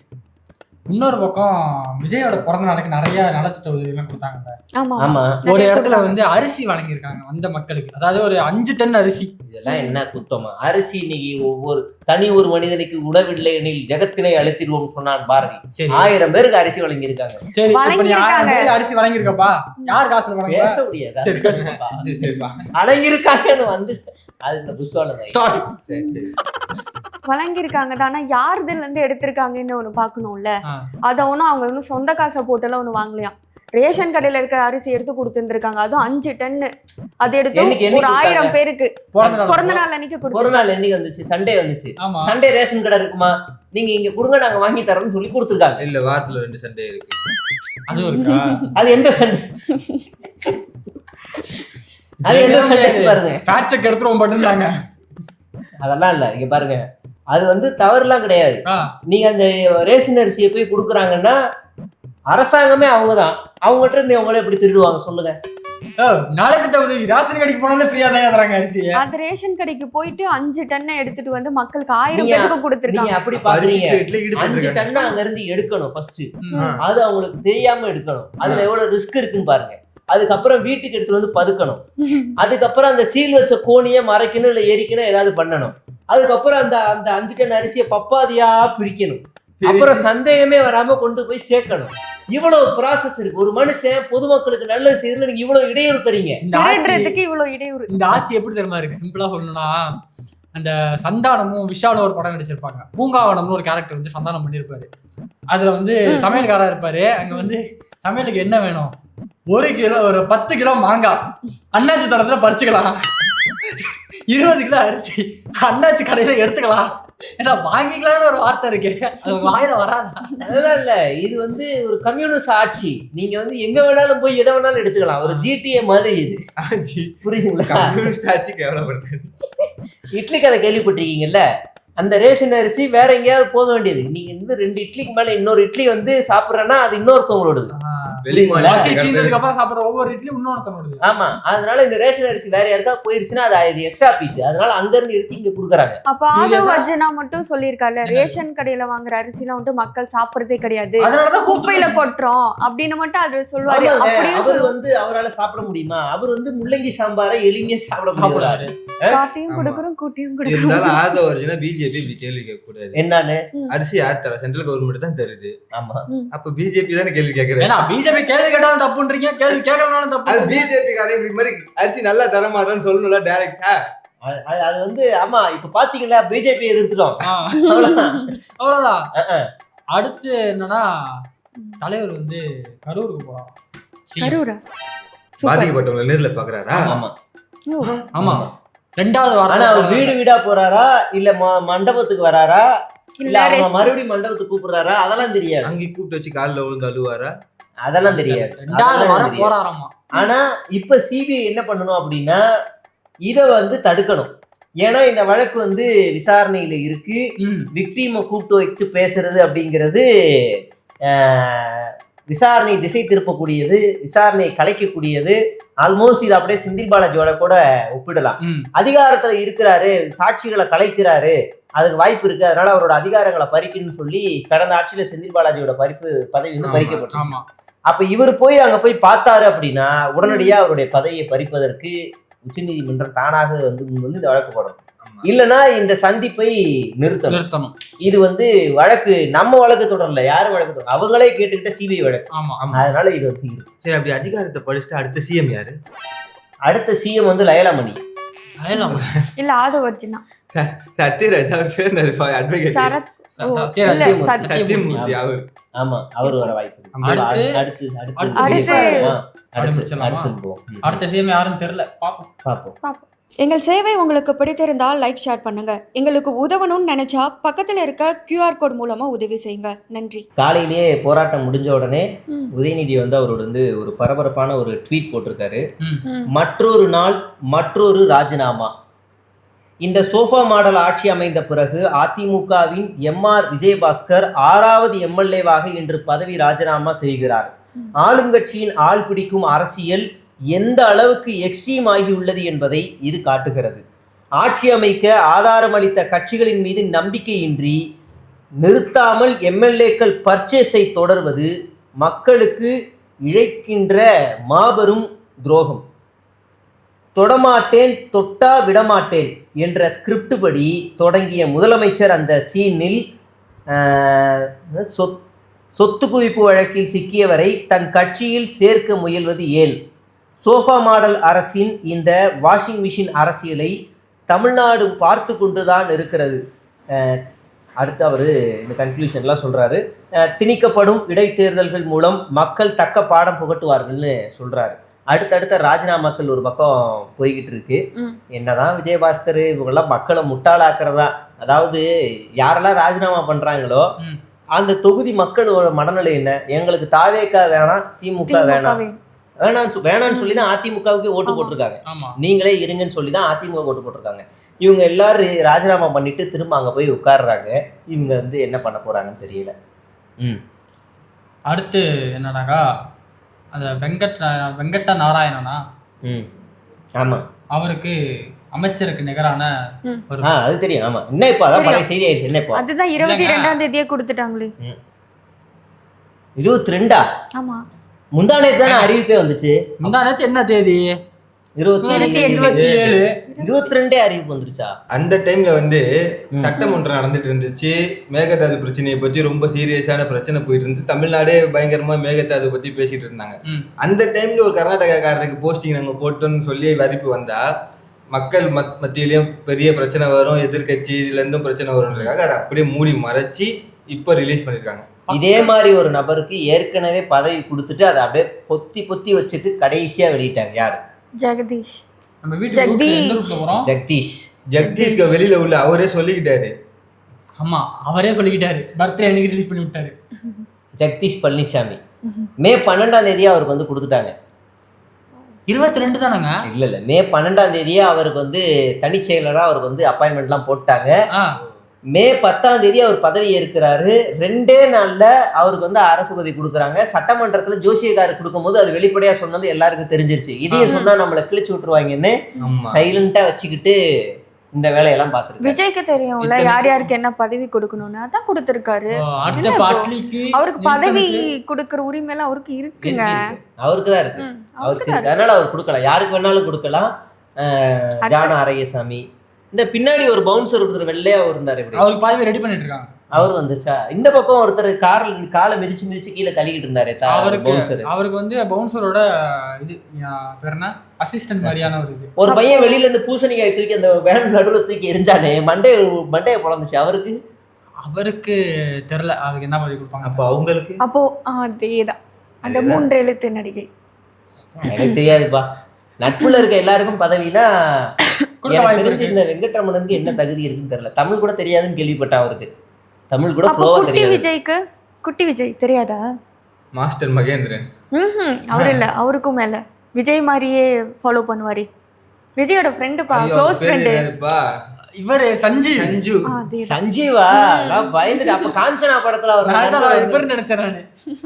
இன்னொரு பக்கம் விஜயோட பிறந்த நாளுக்கு நிறைய நலத்திட்ட உதவிலாம் கொடுத்தாங்க. ஒரு இடத்துல வந்து அரிசி வழங்கியிருக்காங்க வந்த மக்களுக்கு. அதாவது ஒரு 5 டன் அரிசி. இதெல்லாம் என்ன குத்தமா? அரிசி இன்னைக்கு ஒரு மனிதனுக்கு உணவில்லை எனில் ஜெகத்தினை அழுத்திடுவோம் சொன்னான் பாரதி. 1000 பேருக்கு அரிசி வழங்கியிருக்காங்க. சரி, அரிசி வழங்கியிருக்கப்பா. யார் காசு பேச முடியாது. வழங்கியிருக்காங்கன்னு வந்து அது இந்த புஸ்வானம் வழங்கியிருக்காங்க தானே, யாருதுல இருந்து எடுத்திருக்காங்கன்னு ஒண்ணு பாக்கணும்ல. அத ஒண்ணும் அவங்க இன்னும் சொந்த காசை போட்டெல்லாம் ஒண்ணு வாங்கலையாம். ரேஷன் கடையில இருக்க அரிசி எடுத்து கொடுத்துருக்காங்க. அதுவும் 5 டன்னு. அது எடுத்து ஒரு 1000 பேருக்கு பிறந்த நாள் அன்னைக்கு வந்துச்சு. சண்டே வந்துச்சு. சண்டே ரேஷன் கடை இருக்குமா, நீங்க இங்க கொடுங்க நாங்க வாங்கி தரோம்னு சொல்லி கொடுத்துருக்காங்க. இல்ல வாரத்துல 2 சண்டே இருக்கு. அது எந்த சண்டே? அது எந்த சண்டே பாருங்க. ஃபேக்ட் செக் எடுத்துறோம் பட்டுறாங்க. அதெல்லாம் இல்ல, இங்க பாருங்க, அது வந்து தவறுலாம் கிடையாது. நீங்க அந்த ரேஷன் அரிசியை போய் கொடுக்குறாங்கன்னா அரசாங்கமே அவங்கதான். அவங்ககிட்ட இருந்து அவங்களே எப்படி திருடுவாங்க சொல்லுங்க? நாளைக்கு உதவி ரேஷன் கடைக்கு போனாலும் ஃப்ரீயா தான் தராங்க அரிசி. அந்த ரேஷன் கடைக்கு போயிட்டு 5 டன்னை எடுத்துட்டு வந்து மக்களுக்கு 1000 பேருக்கு கொடுத்துருக்காங்க. அப்படி பாக்குறீங்க, 5 டன்னை அங்க இருந்து எடுக்கணும் ஃபர்ஸ்ட். அது அவங்களுக்கு தெரியாம எடுக்கணும். அதுல எவ்வளவு ரிஸ்க் இருக்குன்னு பாருங்க. அதுக்கப்புறம் வீட்டுக்கு எடுத்துட்டு வந்து பதுக்கணும். அதுக்கப்புறம் அந்த சீல் வச்ச கோணியை மறைக்கணும், இல்ல எரிக்கணும், ஏதாவது பண்ணணும். அதுக்கப்புறம் அந்த 5 டன் அரிசியை பப்பாதியா பிரிக்கணும். அப்புறம் சந்தேகமே வராம கொண்டு போய் சேர்க்கணும். இவ்வளவு ப்ராசஸ் இருக்கு. ஒரு மனுஷன் பொதுமக்களுக்கு நல்லது செய்யறதுல நீங்க இவ்வளவு இடையூறு தரீங்க. இந்த ஆட்சி எப்படி தெரியுமா இருக்கு? சிம்பிளா சொல்லணும்னா, அந்த சந்தானமும் விஷாலும் ஒரு படம் நடிச்சிருப்பாங்க. பூங்காவனம்னு ஒரு கேரக்டர் வந்து சந்தானம் பண்ணியிருப்பாரு. அதுல வந்து சமையல்காரா இருப்பாரு. அங்க வந்து சமையலுக்கு என்ன வேணும், 1 கிலோ ஒரு 10 கிலோ மாங்காய் அண்ணாச்சி தோட்டத்துல பறிச்சுக்கலாம், 20 கிலோ அரிசி அண்ணாச்சி கடையில எடுத்துக்கலாம், ஏன்னா வாங்கிக்கலாம்னு ஒரு வார்த்தை இருக்கு. அது வாயில வராதா? அதெல்லாம் இல்ல, இது வந்து ஒரு கம்யூனிஸ்ட் ஆட்சி. நீங்க வந்து எங்க வேணாலும் போய் எதை வேணாலும் எடுத்துக்கலாம். ஒரு GTA மாதிரி இது. புரியுதுங்களா? கம்யூனிஸ்ட் ஆட்சி கேவலப்படுது. இட்லி கதை கேள்விப்பட்டிருக்கீங்கல்ல? அந்த ரேஷன் அரிசி வேற எங்கேயாவது போக வேண்டியது. நீங்க வந்து 2 இட்லிக்கு மேல இன்னொரு இட்லி வந்து சாப்பிட்றேன்னா அது இன்னொருத்தவங்களோடது. ஒவ்வொரு இட்லியும் இன்னொருத்தவங்களோட. ஆமா, அதனால இந்த ரேஷன் அரிசி வேற யாருக்கா போயிருச்சுன்னா அது எக்ஸ்ட்ரா பீஸ். அதனால அங்க இருந்து எடுத்து இங்க குடுக்குறாங்க. அப்ப ஆதவர்ஜனா மட்டும் சொல்லியிருக்காரு, ரேஷன் கடையில வாங்குற அரிசிலாம் வந்து மக்கள் சாப்பிடுறதே கிடையாது, குப்பையில கொட்டுறோம் அப்படின்னு மட்டும் அது சொல்லுவாரு. அவர் வந்து அவரால் சாப்பிட முடியுமா? அவர் வந்து முள்ளங்கி சாம்பாரை எளிமையா சாப்பிட முடியாது. காட்டியும் கொடுக்குறோம் கூட்டியும் கொடுக்குறோம். பிஜேபி இப்படி கேள்வி கேட்க கூடாது. என்னன்னு? அரிசி யார் தர? சென்ட்ரல் கவர்மெண்ட் தான் தருது. ஆமா, அப்ப பிஜேபி தானே கேள்வி கேக்குறாங்க. பிஜேபி கேள்வி கேட்டாலும் தப்புன்றீங்க, கேள்வி கேட்கலனாலும் தப்பு. அது பிஜேபி காரங்க இப்படி மாதிரி அரிசி நல்லா தர மாட்டான்னு சொல்லணும்ல டைரக்டா. அது வந்து ஆமா, இப்ப பாத்தீங்களா பிஜேபி எதிர்த்துறோம், அவ்வளவுதான். அடுத்து என்னன்னா, தலைவர் வந்து கரூருக்கு போறான். கரூரா பாதிக்கப்பட்டவங்களை நேர்ல பாக்குறாரா? ஆமா ஆமா. 2வது வாரம். ஆனா அவர் வீடு வீடா போறாரா இல்ல மண்டபத்துக்கு வராரா இல்ல அவங்க மறுபடியும் மண்டபத்துக்கு கூப்பிடுறாரா அதெல்லாம் தெரியாது. அங்கே கூப்பிட்டு வச்சு காலில் விழுந்து அழுவாரா அதெல்லாம் தெரியாது. 2வது வாரம் போறாராமா. ஆனா இப்ப சிபிஐ என்ன பண்ணணும் அப்படின்னா இதை வந்து தடுக்கணும். ஏன்னா இந்த வழக்கு வந்து விசாரணையில இருக்கு. விக்டிமை கூப்பிட்டு வச்சு பேசுறது அப்படிங்கிறது விசாரணை திசை திருப்பக்கூடியது, விசாரணையை கலைக்கக்கூடியது. ஆல்மோஸ்ட் இது அப்படியே செந்தில் பாலாஜியோட கூட ஒப்பிடலாம். அதிகாரத்துல இருக்கிறாரு, சாட்சிகளை கலைக்கிறாரு, அதுக்கு வாய்ப்பு இருக்கு, அதனால அவரோட அதிகாரங்களை பறிக்கணும்னு சொல்லி கடந்த ஆட்சியில செந்தில் பாலாஜியோட பதவி வந்து பறிக்கப்பட்டுச்சு. அப்ப இவர் போய் அங்க போய் பார்த்தாரு அப்படின்னா உடனடியா அவருடைய பதவியை பறிப்பதற்கு உச்சநீதிமன்றம் தானாக வந்து இந்த வழக்கு போடணும். இல்லைன்னா இந்த சந்திப்பை நிறுத்தணும். இது வந்து வழக்கு நம்ம வழக்கு தொடரல, யாரும் வழக்கு தொடரல, அவங்களே கேட்டுக்கிட்ட சிபிஐ வழக்கு. அதனால இது வந்து சரி. அப்படி அதிகாரத்தை படிச்சுட்டு அடுத்த சிஎம் யாரு? அடுத்த சிஎம் வந்து லயலாமணி இல்ல ஆதவர்ஜினா சத்யராஜ் அவர் பேர் அட்வொகேட் சரத் சத்தியமூர்த்தி அவர். ஆமா, அவர் வர வாய்ப்பு. அடுத்த சிஎம் யாருன்னு தெரியல, பாப்போம். எங்கள் சேவை உங்களுக்கு பிடித்திருந்தால் லைக் ஷேர் பண்ணுங்க. எங்களுக்கு உதவணும்னு நினைச்சா பக்கத்தில் இருக்க QR கோட் மூலமா உதவி செய்யுங்க. நன்றி. காலையிலேயே போராட்டம் முடிஞ்ச உடனே உதயநிதி வந்து அவரோட வந்து ஒரு பரபரப்பான ஒரு ட்வீட் போட்டிருக்காரு. மற்றொரு நாள் மற்றொரு ராஜினாமா. இந்த சோஃபா மாடல் ஆட்சி அமைந்த பிறகு அதிமுகவின் MR விஜயபாஸ்கர் 6வது MLA-வாக இன்று பதவி ராஜினாமா செய்கிறார். ஆளுங்கட்சியின் ஆள் பிடிக்கும் அரசியல் எந்த அளவுக்கு எக்ஸ்ட்ரீம் ஆகியுள்ளது என்பதை இது காட்டுகிறது. ஆட்சி அமைக்க ஆதாரமளித்த கட்சிகளின் மீது நம்பிக்கையின்றி நிறுத்தாமல் MLA-க்கள் பர்ச்சேஸை தொடர்வது மக்களுக்கு இழைக்கின்ற மாபெரும் துரோகம். தொடமாட்டேன் தொட்டா விடமாட்டேன் என்ற ஸ்கிரிப்ட் படி தொடங்கிய முதலமைச்சர் அந்த சீனில் சொத்து குவிப்பு வழக்கில் சிக்கியவரை தன் கட்சியில் சேர்க்க முயல்வது ஏன்? சோஃபா மாடல் அரசின் இந்த வாஷிங் மிஷின் அரசியலை தமிழ்நாடு பார்த்து கொண்டுதான் இருக்கிறது. அடுத்து அவர் இந்த கன்க்ளூஷன்லாம் சொல்கிறாரு. திணிக்கப்படும் இடைத்தேர்தல்கள் மூலம் மக்கள் தக்க பாடம் புகட்டுவார்கள்னு சொல்கிறாரு. அடுத்தடுத்த ராஜினாமாக்கள் ஒரு பக்கம் போய்கிட்டு இருக்கு. என்னதான் விஜயபாஸ்கர் இவங்கெல்லாம் மக்களை முட்டாளாக்குறதா, அதாவது யாரெல்லாம் ராஜினாமா பண்ணுறாங்களோ அந்த தொகுதி மக்களோட மனநிலை என்ன? எங்களுக்கு தாவேக்கா வேணாம், திமுக வேணாம், வேணான்னு சொல்லி தான் அதிமுகவுக்கு ஓட்டு போட்டிருக்காங்க. நீங்களே இருங்கன்னு சொல்லி தான் அதிமுக ஓட்டு போட்டிருக்காங்க. இவங்க எல்லாரும் ராஜினாமா பண்ணிட்டு திரும்ப அங்கே போய் உட்கார்றாங்க. இவங்க வந்து என்ன பண்ண போறாங்கன்னு தெரியல. அடுத்து என்னடாக்கா, அந்த வெங்கட்ட நாராயணனா, ஆமா, அவருக்கு அமைச்சருக்கு நிகரான ஒரு அது தெரியும். ஆமா, என்ன இப்போ அதான் பழைய செய்தி ஆயிடுச்சு. என்ன இப்போ அதுதான் 22ஆம் தேதியே கொடுத்துட்டாங்களே. 22ஆ? ஆமா, முந்தானேத்து தானே அறிவிப்பே வந்துச்சு. முந்தானேத்து என்ன தேதி? 22 அறிவிப்பு வந்துருச்சா? அந்த டைம்ல வந்து சட்டமன்றம் நடந்துட்டு இருந்துச்சு. மேகதாது பிரச்சனையை பத்தி ரொம்ப சீரியஸான பிரச்சனை போயிட்டு இருந்து தமிழ்நாடே பயங்கரமா மேகதாது பத்தி பேசிட்டு இருந்தாங்க. அந்த டைம்ல ஒரு கர்நாடகாக்காரருக்கு போஸ்டிங் நாங்க போட்டோம்னு சொல்லி அறிவிப்பு வந்தா மக்கள் மத்தியிலயும் பெரிய பிரச்சனை வரும், எதிர்கட்சியில இருந்தும் பிரச்சனை வரும்ன்றதுக்காக அதை அப்படியே மூடி மறைச்சி இப்ப ரிலீஸ் பண்ணிருக்காங்க. இதே மாதிரி ஒரு நபருக்கு ஏற்கனவே பதவி கொடுத்துட்டு அதை அப்படியே பொத்தி வச்சுட்டு கடைசியா வெளியிட்டாங்க. யாரு? ஜெகதீஷ். நம்ம வீட்டுக்கு ஜெகதீஷ்க்கு வெளியில உள்ள அவரே சொல்லிக்கிட்டாரு. ஆமா, அவரே சொல்லிக்கிட்டாரு. பர்த்டே அன்னைக்கு ரிலீஸ் பண்ணி விட்டாரு. ஜெகதீஷ் பழனிசாமி மே 12ஆம் தேதியே அவருக்கு வந்து கொடுத்துட்டாங்க. 22 தானங்க? இல்ல மே 12ஆம் தேதியே அவருக்கு வந்து தனி செயலராக அவருக்கு வந்து அப்பாயின்மெண்ட்லாம் போட்டாங்க. மே 10ஆம் தேதி அவர் பதவி ஏற்கிறாரு. 2 நாள்ல அவருக்கு வந்து அரசு பதவி கொடுக்குறாங்க. சட்டமன்றத்துல ஜோசியக்காரர் கொடுக்கும்போது அது வெளிப்படையா சொன்னது எல்லாருக்கும் தெரிஞ்சிருச்சு. இதையும் சொன்னா நம்மளை கிழிச்சு விட்டுருவாங்கன்னு சைலண்டா வச்சுக்கிட்டு இந்த வேலையெல்லாம் பார்த்துருக்கு. விஜய்க்கு தெரியும்ல யார் யாருக்கு என்ன பதவி கொடுக்கணும்னு, அதான் கொடுத்துருக்காரு. அவருக்கு பதவி கொடுக்கற உரிமை எல்லாம் அவருக்கு இருக்குங்க. அவருக்கு தான் இருக்கு, அவருக்கு இருக்கு. அதனால அவர் கொடுக்கலாம், யாருக்கு வேணாலும் கொடுக்கலாம். ஜானா ஆரையசாமி, இந்த பின்னாடி ஒரு பவுன்சர் ஒருத்தர் வெள்ளையா இருந்தாரு, அவருக்கு பதவி ரெடி பண்ணிட்டு இருக்காங்க. அவர் வந்துச்சா? இந்த பக்கம் ஒருத்தர் காலை மிதிச்சு கீழே தள்ளிக்கிட்டு இருந்தாரு. அவருக்கு வந்து பவுன்சரோட இது பேர் என்ன, அசிஸ்டன்ட் மாதிரியான ஒரு பையன் வெளியில இருந்து பூசணிக்காய் தூக்கி அந்த வேன் நடுவில் தூக்கி எரிஞ்சானே, மண்டையை பொழந்துச்சு. அவருக்கு தெரியல அவருக்கு என்ன பதவி கொடுப்பாங்க. அப்போ அவங்களுக்கு அதேதான் அந்த 3 எழுத்து நடிகை. எனக்கு தெரியாதுப்பா, நட்புல இருக்க எல்லாருக்கும் பதவினா தெரிஞ்சு இந்த வெங்கட்ரமணனுக்கு என்ன தகுதி இருக்குன்னு தெரியல. தமிழ் கூட தெரியாதுன்னு கேள்விப்பட்டேன். அவருக்கு தமிழ் கூட ஃப்ளோவா தெரியாது. விஜய்க்கு குட்டி விஜய் தெரியாதா? மாஸ்டர் மகேந்திரன் அவர் இல்ல, அவருக்கும் மேல விஜய் மாதிரியே ஃபாலோ பண்ணுவாரு. விஜயோட ஃப்ரெண்டுப்பா, க்ளோஸ் ஃப்ரெண்டு. இவரு சஞ்சீவா? நான் பயந்துட்டு அப்ப காஞ்சனா படத்துல இவர் நினைச்சேன் நானு.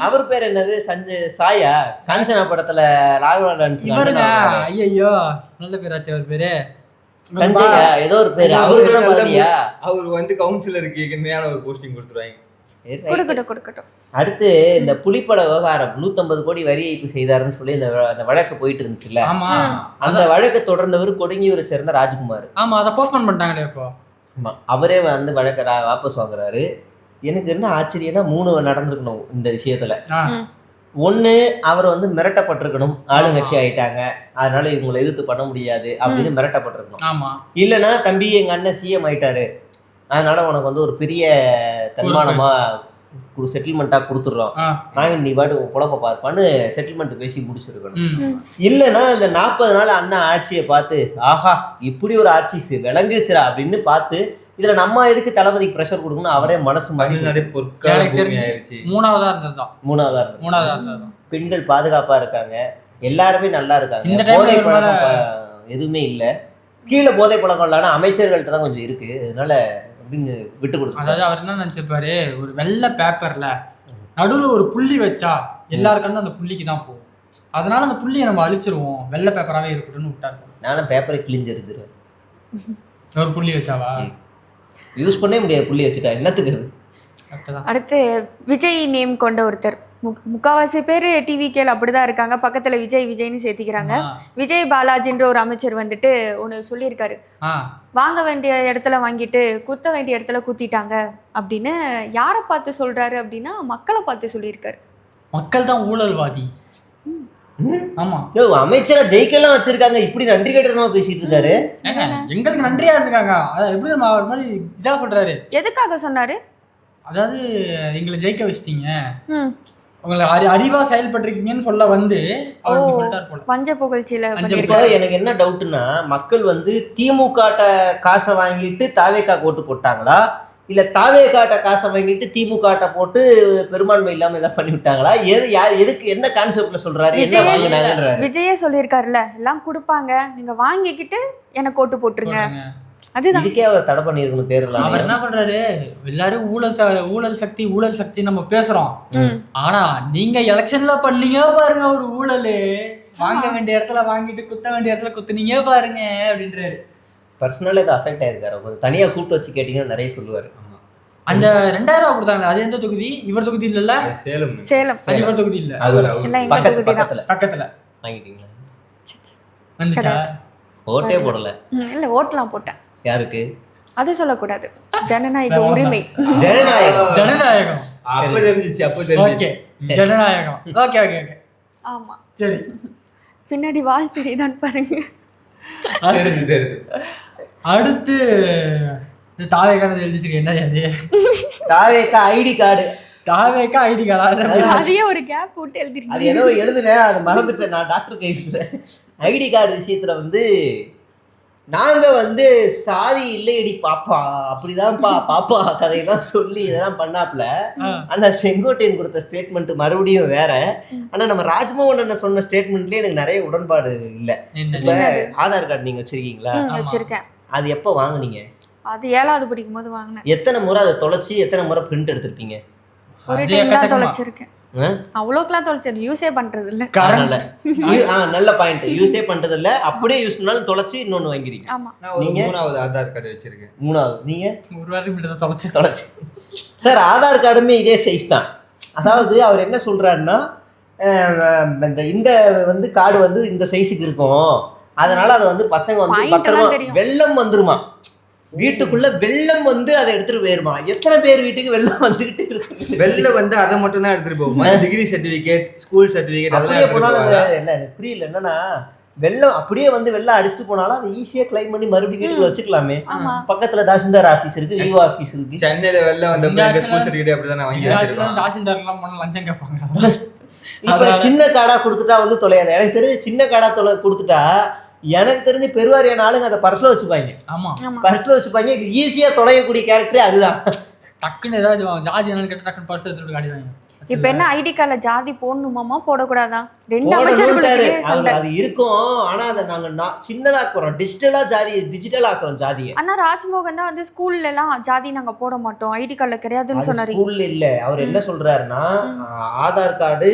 அவர் பேர் என்னது? சாயா? காஞ்சனா படத்துல ராகவா இவருங்க. ஐயோ நல்ல பேராச்சு அவர் பேரு. சஞ்சயா ஏதோ ஒரு பேரு. அவர் வந்து கவுன்சிலருக்கு என்னையான ஒரு போஸ்டிங் கொடுத்துருவாங்க. கொடுக்கட்டும். அடுத்து இந்த புலிப்பட விவகாரம் 150 கோடி வரி ஏய்ப்பு செய்தாருன்னு சொல்லி அந்த வழக்கு போயிட்டு இருந்துச்சுல்ல, ஆமா அந்த வழக்கை தொடர்ந்தவர் கொடுங்கியூரை சேர்ந்த ராஜ்குமார். ஆமா, அதை போஸ்ட்போன் பண்ணிட்டாங்களே இப்போ. ஆமா, அவரே வந்து வழக்கை வாபஸ் வாங்குறாரு. எனக்கு என்ன ஆச்சரியம்னா 3 நடந்திருக்கணும் இந்த விஷயத்துல. ஒண்ணு, அவர் வந்து மிரட்டப்பட்டிருக்கணும், ஆளுங்கட்சி ஆயிட்டாங்க அதனால இவங்களை எதிர்த்து பண்ண முடியாது அப்படின்னு மிரட்டப்பட்டிருக்கணும். ஆமா, இல்லைன்னா தம்பி எங்க அண்ணன் சிஎம் ஆயிட்டாரு அதனால உனக்கு வந்து ஒரு பெரிய தன்மானமா செட்டில்மெண்ட்டா கொடுத்துடுறோம், நாங்க நீ பாட்டு குழப்ப பார்ப்பான்னு செட்டில்மெண்ட் பேசி முடிச்சிருக்கணும். இல்லைன்னா இந்த 40 நாள் அண்ணன் ஆட்சியை பார்த்து ஆஹா இப்படி ஒரு ஆட்சி விளங்கிடுச்சுரா அப்படின்னு பார்த்து இதுல நம்ம எதுக்கு தளபதிக்கு ப்ரெஷர் கொடுக்கணும் அவரே மனசு மூணாவதா இருந்தது. பெண்கள் பாதுகாப்பா இருக்காங்க, எல்லாருமே நல்லா இருக்காங்க, போதை பழக்கம் எதுவுமே இல்ல, கீழே போதை பழக்கம் இல்லாத அமைச்சர்கள்ட்ட தான் கொஞ்சம் இருக்கு, அதனால அப்படின்னு விட்டு கொடுத்து. அதாவது அவர் என்ன நினைச்சிருப்பாரு, ஒரு வெள்ளை பேப்பர்ல நடுவுல ஒரு புள்ளி வச்சா எல்லாருக்கும் அந்த புள்ளிக்கு தான் போகும், அதனால அந்த புள்ளியை நம்ம அழிச்சிருவோம், வெள்ளை பேப்பராகவே இருக்கட்டும்னு விட்டாரு. நானும் பேப்பரை கிழிஞ்சிருச்சிருவேன். ஒரு புள்ளி வச்சாவா யூஸ் பண்ணவே முடியாது, புள்ளி வச்சுட்டா என்னத்துக்கு. அடுத்து விஜய் நேம் கொண்ட ஒருத்தர், முக்காவாசி பேர் டிவிகேல அப்படிதான் இருக்காங்க, பக்கத்துல விஜய்னு சேர்த்திக்கிறாங்க. விஜய் பாலாஜின்ற ஒரு அமைச்சர் வந்துட்டு ஒன்று சொல்லியிருக்காரு, வாங்க வேண்டிய இடத்துல வாங்கிட்டு குத்த வேண்டிய இடத்துல குத்திட்டாங்க அப்படின்னு. யாரை பார்த்து சொல்றாரு அப்படின்னா மக்களை பார்த்து சொல்லியிருக்காரு. மக்கள் தான் ஊழல்வாதி. ஆமா, அமைச்சரா ஜெயிக்கலாம் வச்சிருக்காங்க, இப்படி நன்றி கட்டணமா பேசிட்டு இருக்காரு. எங்களுக்கு நன்றியா இருந்திருக்காங்க, அதான் எப்படி மாதிரி இதா சொல்றாரு. எதுக்காக சொன்னாரு? அதாவது எங்களை ஜெயிக்க வச்சிட்டீங்க, உங்களை அறிவா செயல்பட்டிருக்கீங்கன்னு சொல்ல வந்து அவர் சொல்லிட்டார் போல. பஞ்ச புகழ்ச்சியில எனக்கு என்ன டவுட்னா, மக்கள் வந்து திமுக காசை வாங்கிட்டு தாவேக்கா ஓட்டு போட்டாங்களா, இல்ல தாவேக்காட்ட காசை வாங்கிட்டு திமுக போட்டு பெரும்பான்மை இல்லாம இதை பண்ணி விட்டாங்களா, எதுக்கு என்ன கான்செப்ட்ல சொல்றாரு, என்ன வாங்கினாங்கன்றாரு. விஜயே சொல்லியிருக்காருல்ல, எல்லாம் கொடுப்பாங்க நீங்க வாங்கிக்கிட்டு எனக்கு ஓட்டு போட்டுருங்க, அதுதான். இதுக்கே அவர் தடை பண்ணிருக்கணும் தேர்தல். அவர் என்ன பண்றாரு, எல்லாரும் ஊழல் சக்தி நம்ம பேசுறோம், ஆனா நீங்க எலெக்ஷன்ல பண்ணீங்க பாருங்க ஒரு ஊழல், வாங்க வேண்டிய இடத்துல வாங்கிட்டு குத்த வேண்டிய இடத்துல குத்துனீங்க பாருங்க அப்படின்றாரு. பர்சனலா இது அஃபெக்ட் ஆயிருக்காரு, தனியா கூப்பிட்டு வச்சு கேட்டீங்கன்னா நிறைய சொல்லுவாரு. அந்த 2000 ரூபாய் கொடுத்தாங்க, அது எந்த தொகுதி? இவர் தொகுதி இல்ல, சேலம். அது இவர் தொகுதி இல்ல, பக்கத்துல வாங்கிட்டீங்களா? வந்துச்சா? ஓட்டே போடல. இல்ல ஓட்டலாம் போட்டேன். யாருக்கு அது சொல்லக்கூடாது, ஜனநாயக உரிமை. ஜனநாயகம் அப்ப தெரிஞ்சிச்சு. ஓகே, ஜனநாயகம். ஓகே. ஆமா, சரி. பின்னாடி வால் தெரியுதான் பாருங்க. அடுத்து தாவேக்கான எழுதிச்சிருக்கேன், என்ன அது? தாவேக்கா ஐடி கார்டு. தாவேக்கா ஐடி கார்டு, அதையே ஒரு கேப் போட்டு எழுதிருக்கேன். அது ஏதோ எழுதுனேன், அதை மறந்துட்டேன், நான் டாக்டர் கையில். ஐடி கார்டு விஷயத்துல வந்து நாங்க வந்து சாதி இல்லையடி பாப்பா, அப்படிதான்ப்பா பாப்பா கதையெல்லாம் சொல்லி இதெல்லாம் பண்ணாப்புல. ஆனா செங்கோட்டையன் கொடுத்த ஸ்டேட்மெண்ட் மறுபடியும் வேற. ஆனா நம்ம ராஜ்மோகன் அண்ணன் சொன்ன ஸ்டேட்மெண்ட்லயே எனக்கு நிறைய உடன்பாடு இல்ல. இப்ப ஆதார் கார்டு நீங்க வச்சிருக்கீங்களா? வச்சிருக்கேன். அது எப்ப வாங்குனீங்க? அது 7வது படிக்கும் போது வாங்கினேன். எத்தனை முறை அதை தொலைச்சி எத்தனை முறை பிரிண்ட் எடுத்திருப்பீங்க? ஒரு டைம் தான் தொலைச்சிருக்கேன். அவ்வளோக்கெல்லாம் தொலைச்சது யூஸே பண்றது இல்ல. நல்ல பாயிண்ட், யூஸே பண்றது இல்ல, அப்படியே யூஸ் பண்ணாலும் தொலைச்சி இன்னொன்னு வாங்கிருக்கீங்க. ஆமா, நீங்க 3வது ஆதார் கார்டு வச்சிருக்கேன். 3வது நீங்க ஒரு வாரம் கிட்ட தொலைச்சு. சார் ஆதார் கார்டுமே இதே சைஸ் தான். அதாவது அவர் என்ன சொல்றாருன்னா, இந்த வந்து கார்டு வந்து இந்த சைஸுக்கு இருக்கும், அதனால அதை வந்து பசங்க வந்து பத்திரமா, வெள்ளம் வந்துருமா வீட்டுக்குள்ள, வெள்ளம் வந்து அதை எடுத்துட்டு போயிருமா. எத்தனை பேர் வீட்டுக்கு வெள்ளம் வந்துகிட்டு இருக்கு? வெள்ளம் வந்து அதை மட்டும் தான் எடுத்துட்டு போகும். டிகிரி சர்டிபிகேட், ஸ்கூல் சர்டிபிகேட் அதெல்லாம் எனக்கு புரியல. என்னன்னா வெள்ளம் அப்படியே வந்து வெள்ளம் அடிச்சுட்டு போனாலும் அதை ஈஸியா கிளைம் பண்ணி மறுபடியும் வீட்டுக்குள்ள வச்சுக்கலாமே. பக்கத்துல தாசில்தார் ஆபீஸ் இருக்கு, விவோ ஆபீஸ் இருக்கு. சென்னையில வெள்ளம் வந்து ஸ்கூல் சர்டிபிகேட் அப்படிதான் வாங்கி வச்சிருக்கோம். தாசில்தார் எல்லாம் பண்ண லஞ்சம் கேட்பாங்க. இப்ப சின்ன கார்டா கொடுத்துட்டா வந்து தொலையாது. எனக்கு தெரிஞ்சு சின்ன கார்டா கொடுத்துட்டா, எனக்கு தெரிஞ்சு பெருவாரியான ஆளுங்க அதை பர்ஸ்ல வச்சுப்பாங்க. ஆமா, பர்ஸ்ல வச்சுப்பாங்க. இது ஈஸியா தொலையக்கூடிய கேரக்டர் அதுதான். டக்குன்னு ஏதாவது ஜாதி என்னன்னு கேட்டு டக்குன்னு பர்ஸ் எடுத்துட்டு காட்டிடுவாங்க. இப்ப என்ன ஐடி கார்டுல ஜாதி போடணுமாமா போடக்கூடாதா? 2 அமைச்சர்களுக்கு அது இருக்கும். ஆனா அதை நாங்க சின்னதா ஆக்குறோம், டிஜிட்டல் ஆக்குறோம் ஜாதியை. ஆனா ராஜ்மோகன் தான் வந்து ஸ்கூல்ல எல்லாம் ஜாதி நாங்க போட மாட்டோம், ஐடி கார்டுல கிடையாதுன்னு சொன்னாரு. ஸ்கூல்ல இல்ல, அவர் என்ன சொல்றாருன்னா, ஆதார் கார்டு,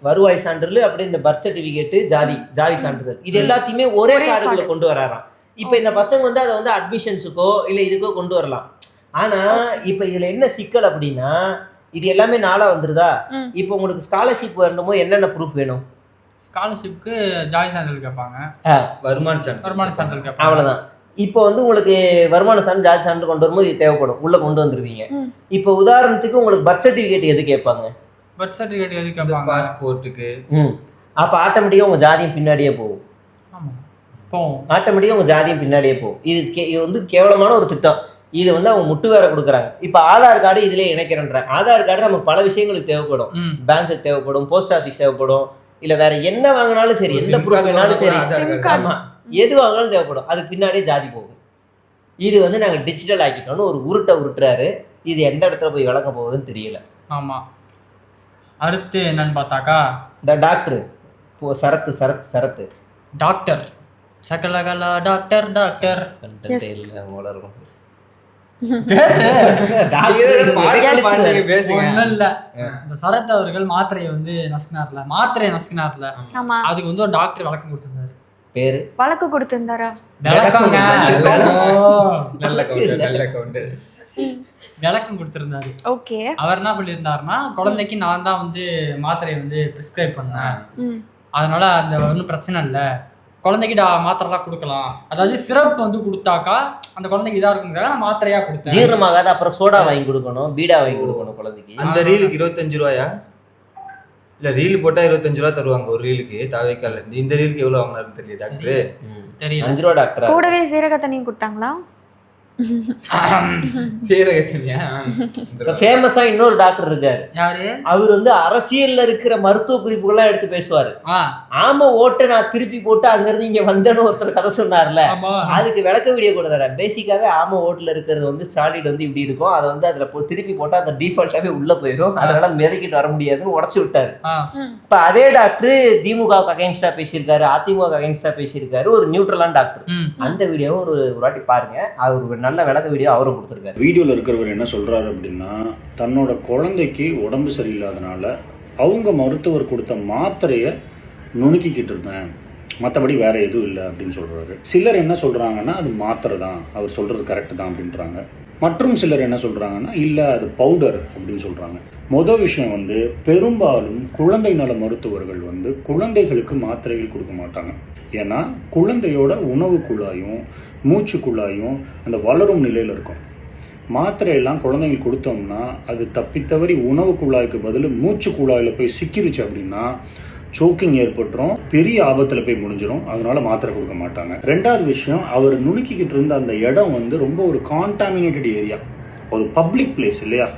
வருவாய் சான்றிதழ், அப்படி இந்த பர்த் சர்டிபிகேட், ஜாதி சான்றிதழ், இது எல்லாத்தையுமே ஒரே கார்டுக்குள்ள கொண்டு வராராம். இப்ப இந்த பசங்க வந்து அதை வந்து அட்மிஷன்ஸுக்கோ இல்ல இதுக்கோ கொண்டு வரலாம். ஆனா இப்ப இதுல என்ன சிக்கல் அப்படின்னா, இது எல்லாமே நாளா வந்துருதா? இப்போ உங்களுக்கு ஸ்காலர்ஷிப் வரணுமோ என்னென்ன ப்ரூஃப் வேணும்? ஸ்காலர்ஷிப்க்கு ஜாதி சான்றிதழ் கேட்பாங்க, வருமான சான்றிதழ் கேட்பாங்க. அவ்வளோதான். இப்போ வந்து உங்களுக்கு வருமான சான்று ஜாதி சான்று கொண்டு வரும்போது இது தேவைப்படும், உள்ள கொண்டு வந்துருவீங்க. இப்போ உதாரணத்துக்கு உங்களுக்கு பர்த் சர்டிஃபிகேட் எது கேட்பாங்க? பர்த் சர்டிஃபிகேட் எது கேட்பாங்க? பாஸ்போர்ட்டுக்கு. அப்போ ஆட்டோமேட்டிக்காக உங்கள் ஜாதியும் பின்னாடியே போகும். ஆமாம், போகும். ஆட்டோமேட்டிக்காக உங்கள் ஜாதியும் பின்னாடியே போகும். இது வந்து கேவலமான ஒரு திட்டம். இது வந்து அவங்க முட்டு வேற கொடுக்குறாங்க. இப்போ ஆதார் கார்டு இதிலே இணைக்கிறேன்றாங்க. ஆதார் கார்டு நமக்கு பல விஷயங்களுக்கு தேவைப்படும். பேங்க்குக்கு தேவைப்படும், போஸ்ட் ஆஃபீஸ் தேவைப்படும், இல்லை வேற என்ன வாங்கினாலும் சரி, எந்த ப்ரூஃப் வேணாலும் சரி, ஆமாம் எது வாங்கினாலும் தேவைப்படும். அதுக்கு பின்னாடியே ஜாதி போகும். இது வந்து நாங்கள் டிஜிட்டல் ஆக்கிட்டோம்னு ஒரு உருட்டுறாரு. இது எந்த இடத்துல போய் விளக்க போகுதுன்னு தெரியல. ஆமாம். அடுத்து என்னன்னு பார்த்தாக்கா இந்த டாக்டர் இப்போ சரத்து டாக்டர் சகலகலா டாக்டர் வளரும் ஒன்றும் இல்லை. இந்த சரத் அவர்கள் மாத்திரையை வந்து நசுக்கினார்ல, அதுக்கு வந்து ஒரு டாக்டர் விளக்கம் கொடுத்திருந்தாரு. பேரு வழக்கு கொடுத்திருந்தாரா? விளக்கம் கொடுத்திருந்தாரு. ஓகே. அவர் என்ன சொல்லியிருந்தாருன்னா, குழந்தைக்கு நான் தான் வந்து மாத்திரையை வந்து பிரிஸ்கிரைப் பண்ணேன், அதனால அந்த ஒன்றும் பிரச்சனை இல்லை, குழந்தைக்கு மாத்திரைலாம் கொடுக்கலாம், அதாவது சிரப் வந்து கொடுத்தாக்கா அந்த குழந்தைக்கு இதா இருக்குங்கிறத நான் மாத்திரையா கொடுத்தேன். ஜீரணமாகாத அப்புறம் சோடா வாங்கி கொடுக்கணும், பீடா வாங்கி கொடுக்கணும் குழந்தைக்கு. அந்த ரீலுக்கு 25 ரூபாயா? இல்ல ரீல் போட்டா 25 ரூபா தருவாங்க ஒரு ரீலுக்கு. தாவேக்கால இந்த ரீலுக்கு எவ்வளவு வாங்கினாருன்னு தெரியல டாக்டர். தெரியல. 5 ரூபா டாக்டர். கூடவே சீரக தண்ணியும் கொடுத்தாங்களா? ஃபேமஸா இன்னொரு டாக்டர் இருக்காரு. யாரு? அவர் வந்து அரசியல்ல இருக்கிற மருத்துவ குறிப்புகள்லாம் எடுத்து பேசுவாரு. ஆமா ஓட்டை நான் திருப்பி போட்டு அங்க இருந்து இங்க வந்தேன்னு ஒருத்தர் கதை சொன்னார்ல, அதுக்கு விளக்க வீடியோ கொடுத்தாரு. பேசிக்காவே ஆமா ஓட்டுல இருக்கிறது வந்து சாலிட் வந்து இப்படி இருக்கும், அதை வந்து அதுல திருப்பி போட்டா அந்த டிஃபால்ட்டாவே உள்ள போயிடும், அதனால மிதக்கிட்டு வர முடியாதுன்னு உடச்சு விட்டாரு. இப்ப அதே டாக்டர் திமுகவுக்கு அகைன்ஸ்டா பேசியிருக்காரு, அதிமுக அகைன்ஸ்டா பேசியிருக்காரு, ஒரு நியூட்ரலான டாக்டர். அந்த வீடியோவை ஒரு வாட்டி பாருங்க, அவர் நல்ல விளக்க வீடியோ அவரும் கொடுத்துருக்காரு. வீடியோவில் இருக்கிறவர் என்ன சொல்றாரு அப்படின்னா, தன்னோட குழந்தைக்கு உடம்பு சரியில்லாதனால அவங்க மருத்துவர் கொடுத்த மாத்திரையை நுணுக்கிக்கிட்டு இருந்தேன், மற்றபடி வேற எதுவும் இல்லை அப்படின்னு சொல்றாரு. சிலர் என்ன சொல்றாங்கன்னா அது மாத்திரை தான், அவர் சொல்றது கரெக்ட் தான் அப்படின்றாங்க. மற்றும் சிலர் என்ன சொல்றாங்கன்னா இல்லை அது பவுடர் அப்படின்னு சொல்றாங்க. மொதல் விஷயம் வந்து பெரும்பாலும் குழந்தை நல மருத்துவர்கள் வந்து குழந்தைகளுக்கு மாத்திரைகள் கொடுக்க மாட்டாங்க. ஏன்னா குழந்தையோட உணவு குழாயும் மூச்சு குழாயும் அந்த வளரும் நிலையில் இருக்கும். மாத்திரையெல்லாம் குழந்தைங்களுக்கு கொடுத்தோம்னா அது தப்பித்தவறி உணவு குழாய்க்கு பதில் மூச்சு குழாயில் போய் சிக்கிருச்சு அப்படின்னா சோக்கிங் ஏற்பட்டுரும், பெரிய ஆபத்தில் போய் முடிஞ்சிடும். அதனால மாத்திரை கொடுக்க மாட்டாங்க. ரெண்டாவது விஷயம், அவர் நுணுக்கிக்கிட்டு இருந்த அந்த இடம் வந்து ரொம்ப ஒரு கான்டாமினேட்டட் ஏரியா, ஒரு பப்ளிக் பிளேஸ் இல்லையா.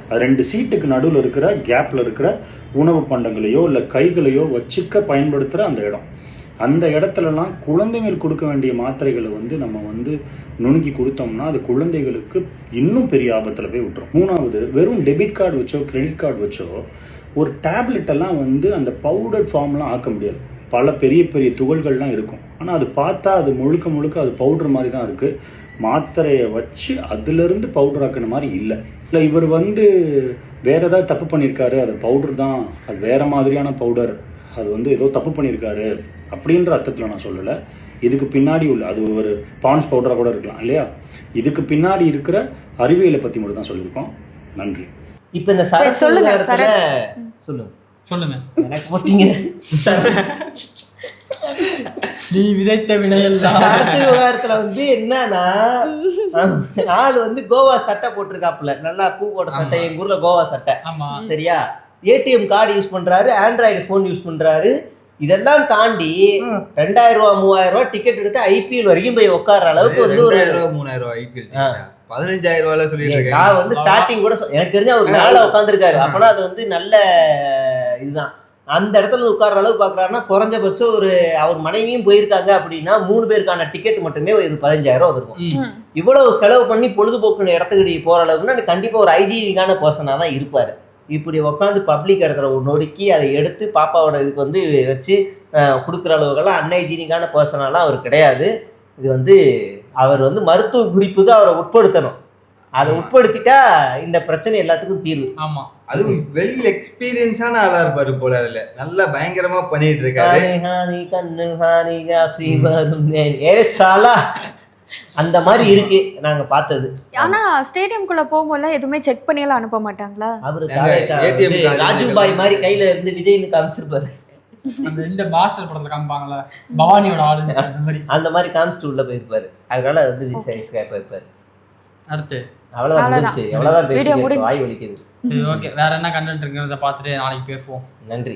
அது 2 சீட்டுக்கு நடுவில் இருக்கிற கேப்பில் இருக்கிற உணவு பண்டங்களையோ இல்லை கைகளையோ வச்சுக்க பயன்படுத்துகிற அந்த இடம். அந்த இடத்துலலாம் குழந்தைகள் கொடுக்க வேண்டிய மாத்திரைகளை வந்து நம்ம வந்து நுணுக்கி கொடுத்தோம்னா அது குழந்தைகளுக்கு இன்னும் பெரிய ஆபத்தில் போய் விட்டுரும். மூணாவது, வெறும் டெபிட் கார்டு வச்சோ கிரெடிட் கார்டு வச்சோ ஒரு டேப்லெட்டெல்லாம் வந்து அந்த பவுடர் ஃபார்ம்லாம் ஆக்க முடியாது. பல பெரிய பெரிய துகள்கள்லாம் இருக்கும். ஆனால் அது பார்த்தா அது முழுக்க அது பவுடர் மாதிரி தான் இருக்குது. மாத்திரையை வச்சு அதுலேருந்து பவுடர் ஆக்கின மாதிரி இல்லை. இல்லை இவர் வந்து வேறு ஏதாவது தப்பு பண்ணியிருக்காரு, அது பவுடர் தான், அது வேறு மாதிரியான பவுடர், அது வந்து ஏதோ தப்பு பண்ணியிருக்காரு அப்படின்ற அர்த்தத்தில் நான் சொல்லலை. இதுக்கு பின்னாடி உள்ள அது ஒரு பான்ஸ் பவுடராக கூட இருக்கலாம் இல்லையா. இதுக்கு பின்னாடி இருக்கிற அறிவியலை பற்றி மட்டும் தான் சொல்லியிருக்கோம். நன்றி. இப்போ இந்த சொல்லுங்க எனக்கு போட்டீங்க நீ விதைத்த வினையெல்லாம் விவகாரத்துல வந்து என்னன்னா, ஆள் வந்து கோவா சட்டை போட்டிருக்காப்புல, நல்லா பூ போட்ட சட்டை, எங்க ஊர்ல கோவா சட்டை சரியா, ஏடிஎம் கார்டு யூஸ் பண்றாரு, ஆண்ட்ராய்டு போன் யூஸ் பண்றாரு. இதெல்லாம் தாண்டி 2000 ரூபா 3000 ரூபா டிக்கெட் எடுத்து ஐபிஎல் வரைக்கும் போய் உட்கார்ற அளவுக்கு வந்து 2000 ரூபா 3000 ரூபா ஐபிஎல் 15000 ரூபாய் சொல்லிட்டு இருக்கேன். நான் வந்து ஸ்டார்டிங் கூட எனக்கு தெரிஞ்ச ஒரு நாள உட்காந்துருக்காரு. அப்பனா அது வந்து நல்ல இதுதான். அந்த இடத்துல உட்கார்ற அளவுக்கு பாக்குறாருன்னா குறைஞ்சபட்சம் ஒரு அவர் மனைவியும் போயிருக்காங்க அப்படின்னா 3 பேருக்கான டிக்கெட் மட்டுமே ஒரு 15000 ரூபா இருக்கும். இவ்வளவு செலவு பண்ணி பொழுதுபோக்குன்னு இடத்துக்கு போற அளவுக்குன்னா கண்டிப்பா ஒரு ஹைஜீனிக்கான பர்சனா தான் இருப்பாரு. இப்படி உட்காந்து பப்ளிக் இடத்துல நொடுக்கி அதை எடுத்து பாப்பாவோட இதுக்கு வந்து வச்சு கொடுக்குற அளவுக்கெல்லாம் அன்ஹைஜீனிக்கான பர்சனாலாம் அவர் கிடையாது. இது வந்து அவர் வந்து மருத்துவ குறிப்புக்கு அவரை உட்படுத்தணும். அதை உட்படுத்திட்டா இந்த பிரச்சனை எல்லாத்துக்கும் தீர்வு. ஆமா, அது வெல் எக்ஸ்பீரியன்ஸான ஆளா இருப்பாரு போல. அதுல நல்லா பயங்கரமா பண்ணிட்டு இருக்காரு. அந்த மாதிரி இருக்கு நாங்க பார்த்தது. ஆனா ஸ்டேடியம்குள்ள போகும்போது எதுவுமே செக் பண்ணியெல்லாம் அனுப்ப மாட்டாங்களா? அவரு ATM card ராஜீவ் பாய் மாதிரி கையில இருந்து விஜய்னு காமிச்சிருப்பாரு. அந்த இந்த மாஸ்டர் படத்துல காமிப்பாங்களா பவானியோட ஆளு அந்த மாதிரி காமிச்சிட்டு உள்ள போயிருப்பாரு. அதனால வந்து எஸ்கேப் ஆயிருப்பாரு. அடுத்து அவ்வளவுதான் முடிஞ்சுச்சு. எவ்வளவுதான் வீடியோ பேசி முடிஞ்சு. வாய் வலிக்குது. சரி ஓகே, வேற என்ன கண்டென்ட் இருக்குங்கிறத பார்த்துட்டு நாளைக்கு பேசுவோம். நன்றி.